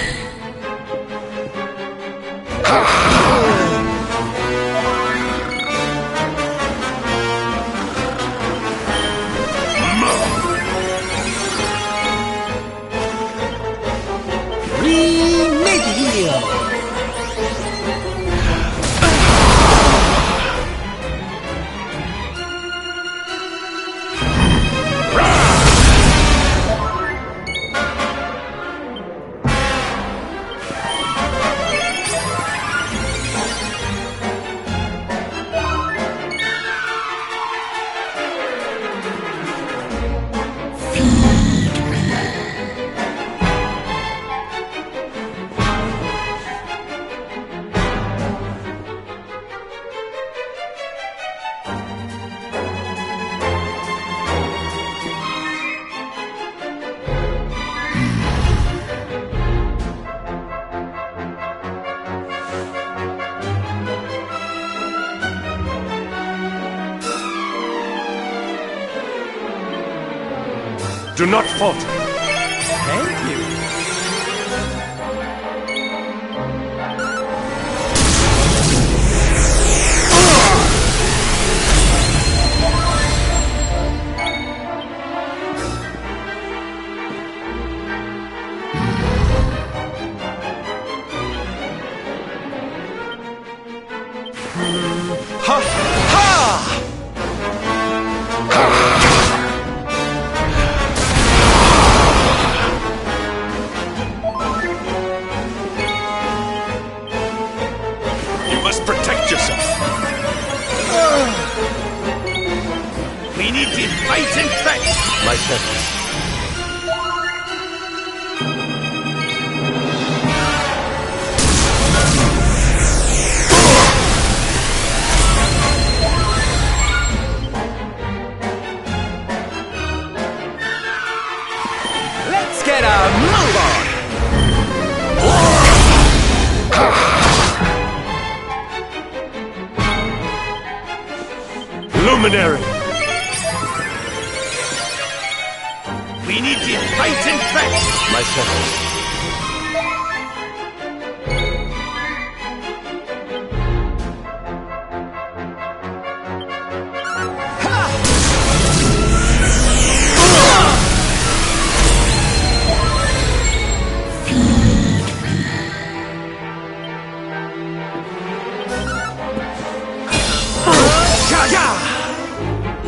Do not falter. Thank you. Ha! Ha! You must protect yourself. We need to fight and fight. My servants. Let's get a move on! Luminary. We need to fight and fight. My servants.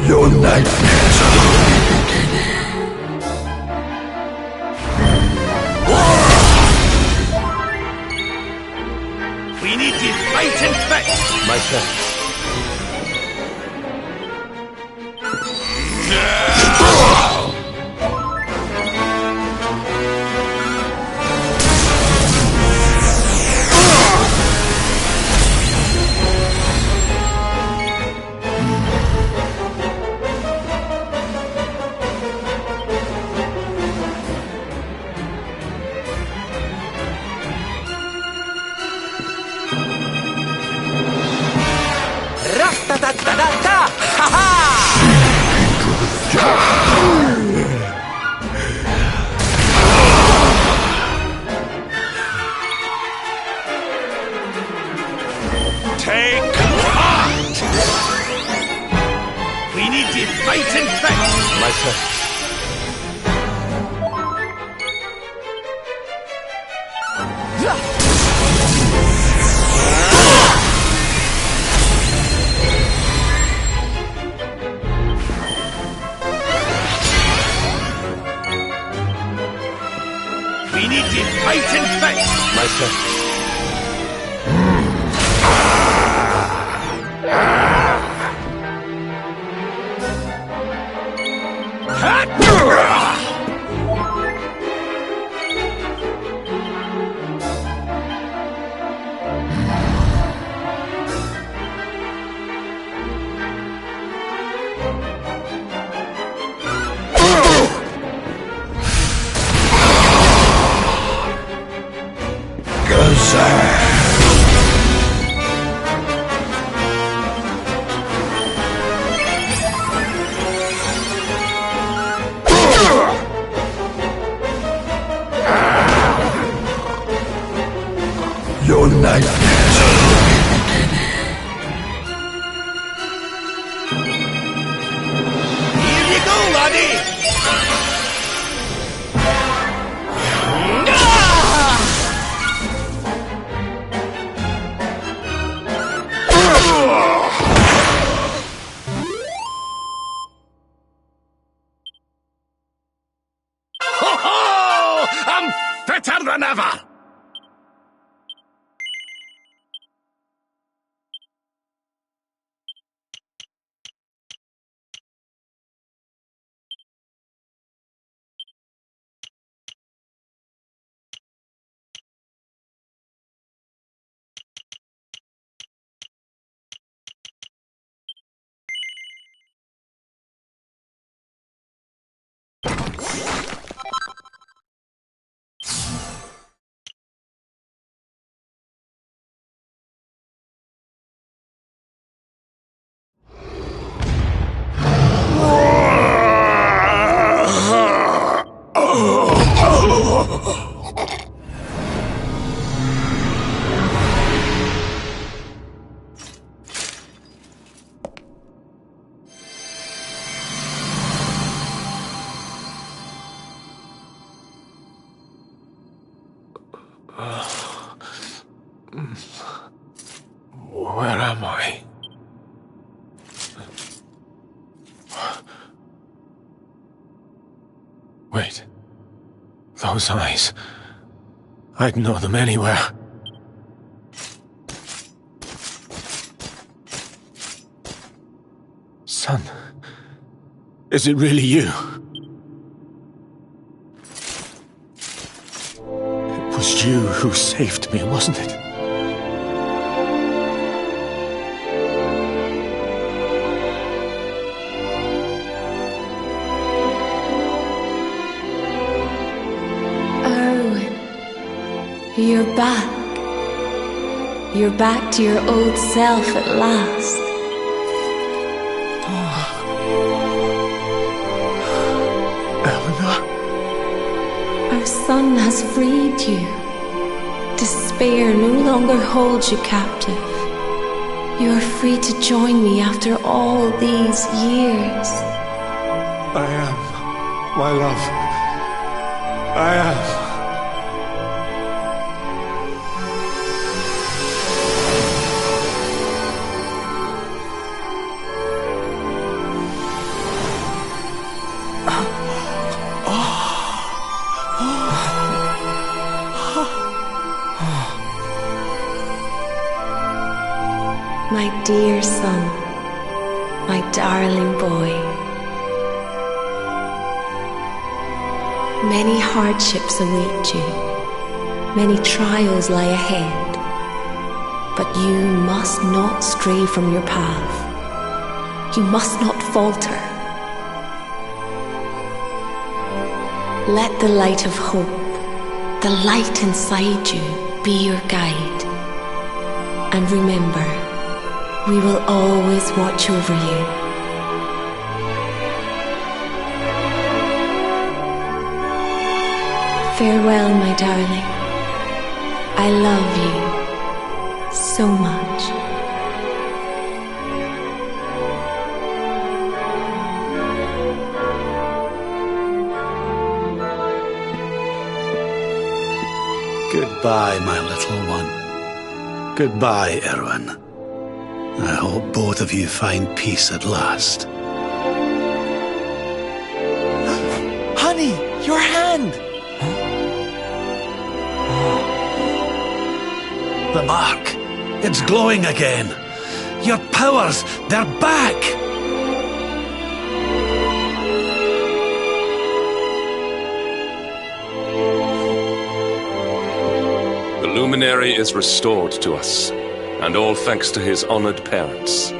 Your nightmares are only beginning. We need to fight and fight. My servants. Ra-ta-ta-ta-ta-ta! Ha-ha! Take heart! We need to fight and fight. My servants. We need to fight and fight. My servants. Your nightmares are only beginning. Here you go, laddie. Ho-ho! I'm fitter than ever! Where am I? Wait. Those eyes. I'd know them anywhere. Son. Is it really you? It was you who saved me, wasn't it? You're back. You're back to your old self at last. Eleanor? Our son has freed you. Despair no longer holds you captive. You are free to join me after all these years. I am, my love. I am. My dear son, my darling boy. Many hardships await you, many trials lie ahead, but you must not stray from your path. You must not falter. Let the light of hope, the light inside you, be your guide. And remember, we will always watch over you. Farewell, my darling. I love you so much. Goodbye, my little one. Goodbye, Erwin. I hope both of you find peace at last. Honey, your hand! The mark. It's glowing again. Your powers, they're back! The luminary is restored to us, and all thanks to his honored parents.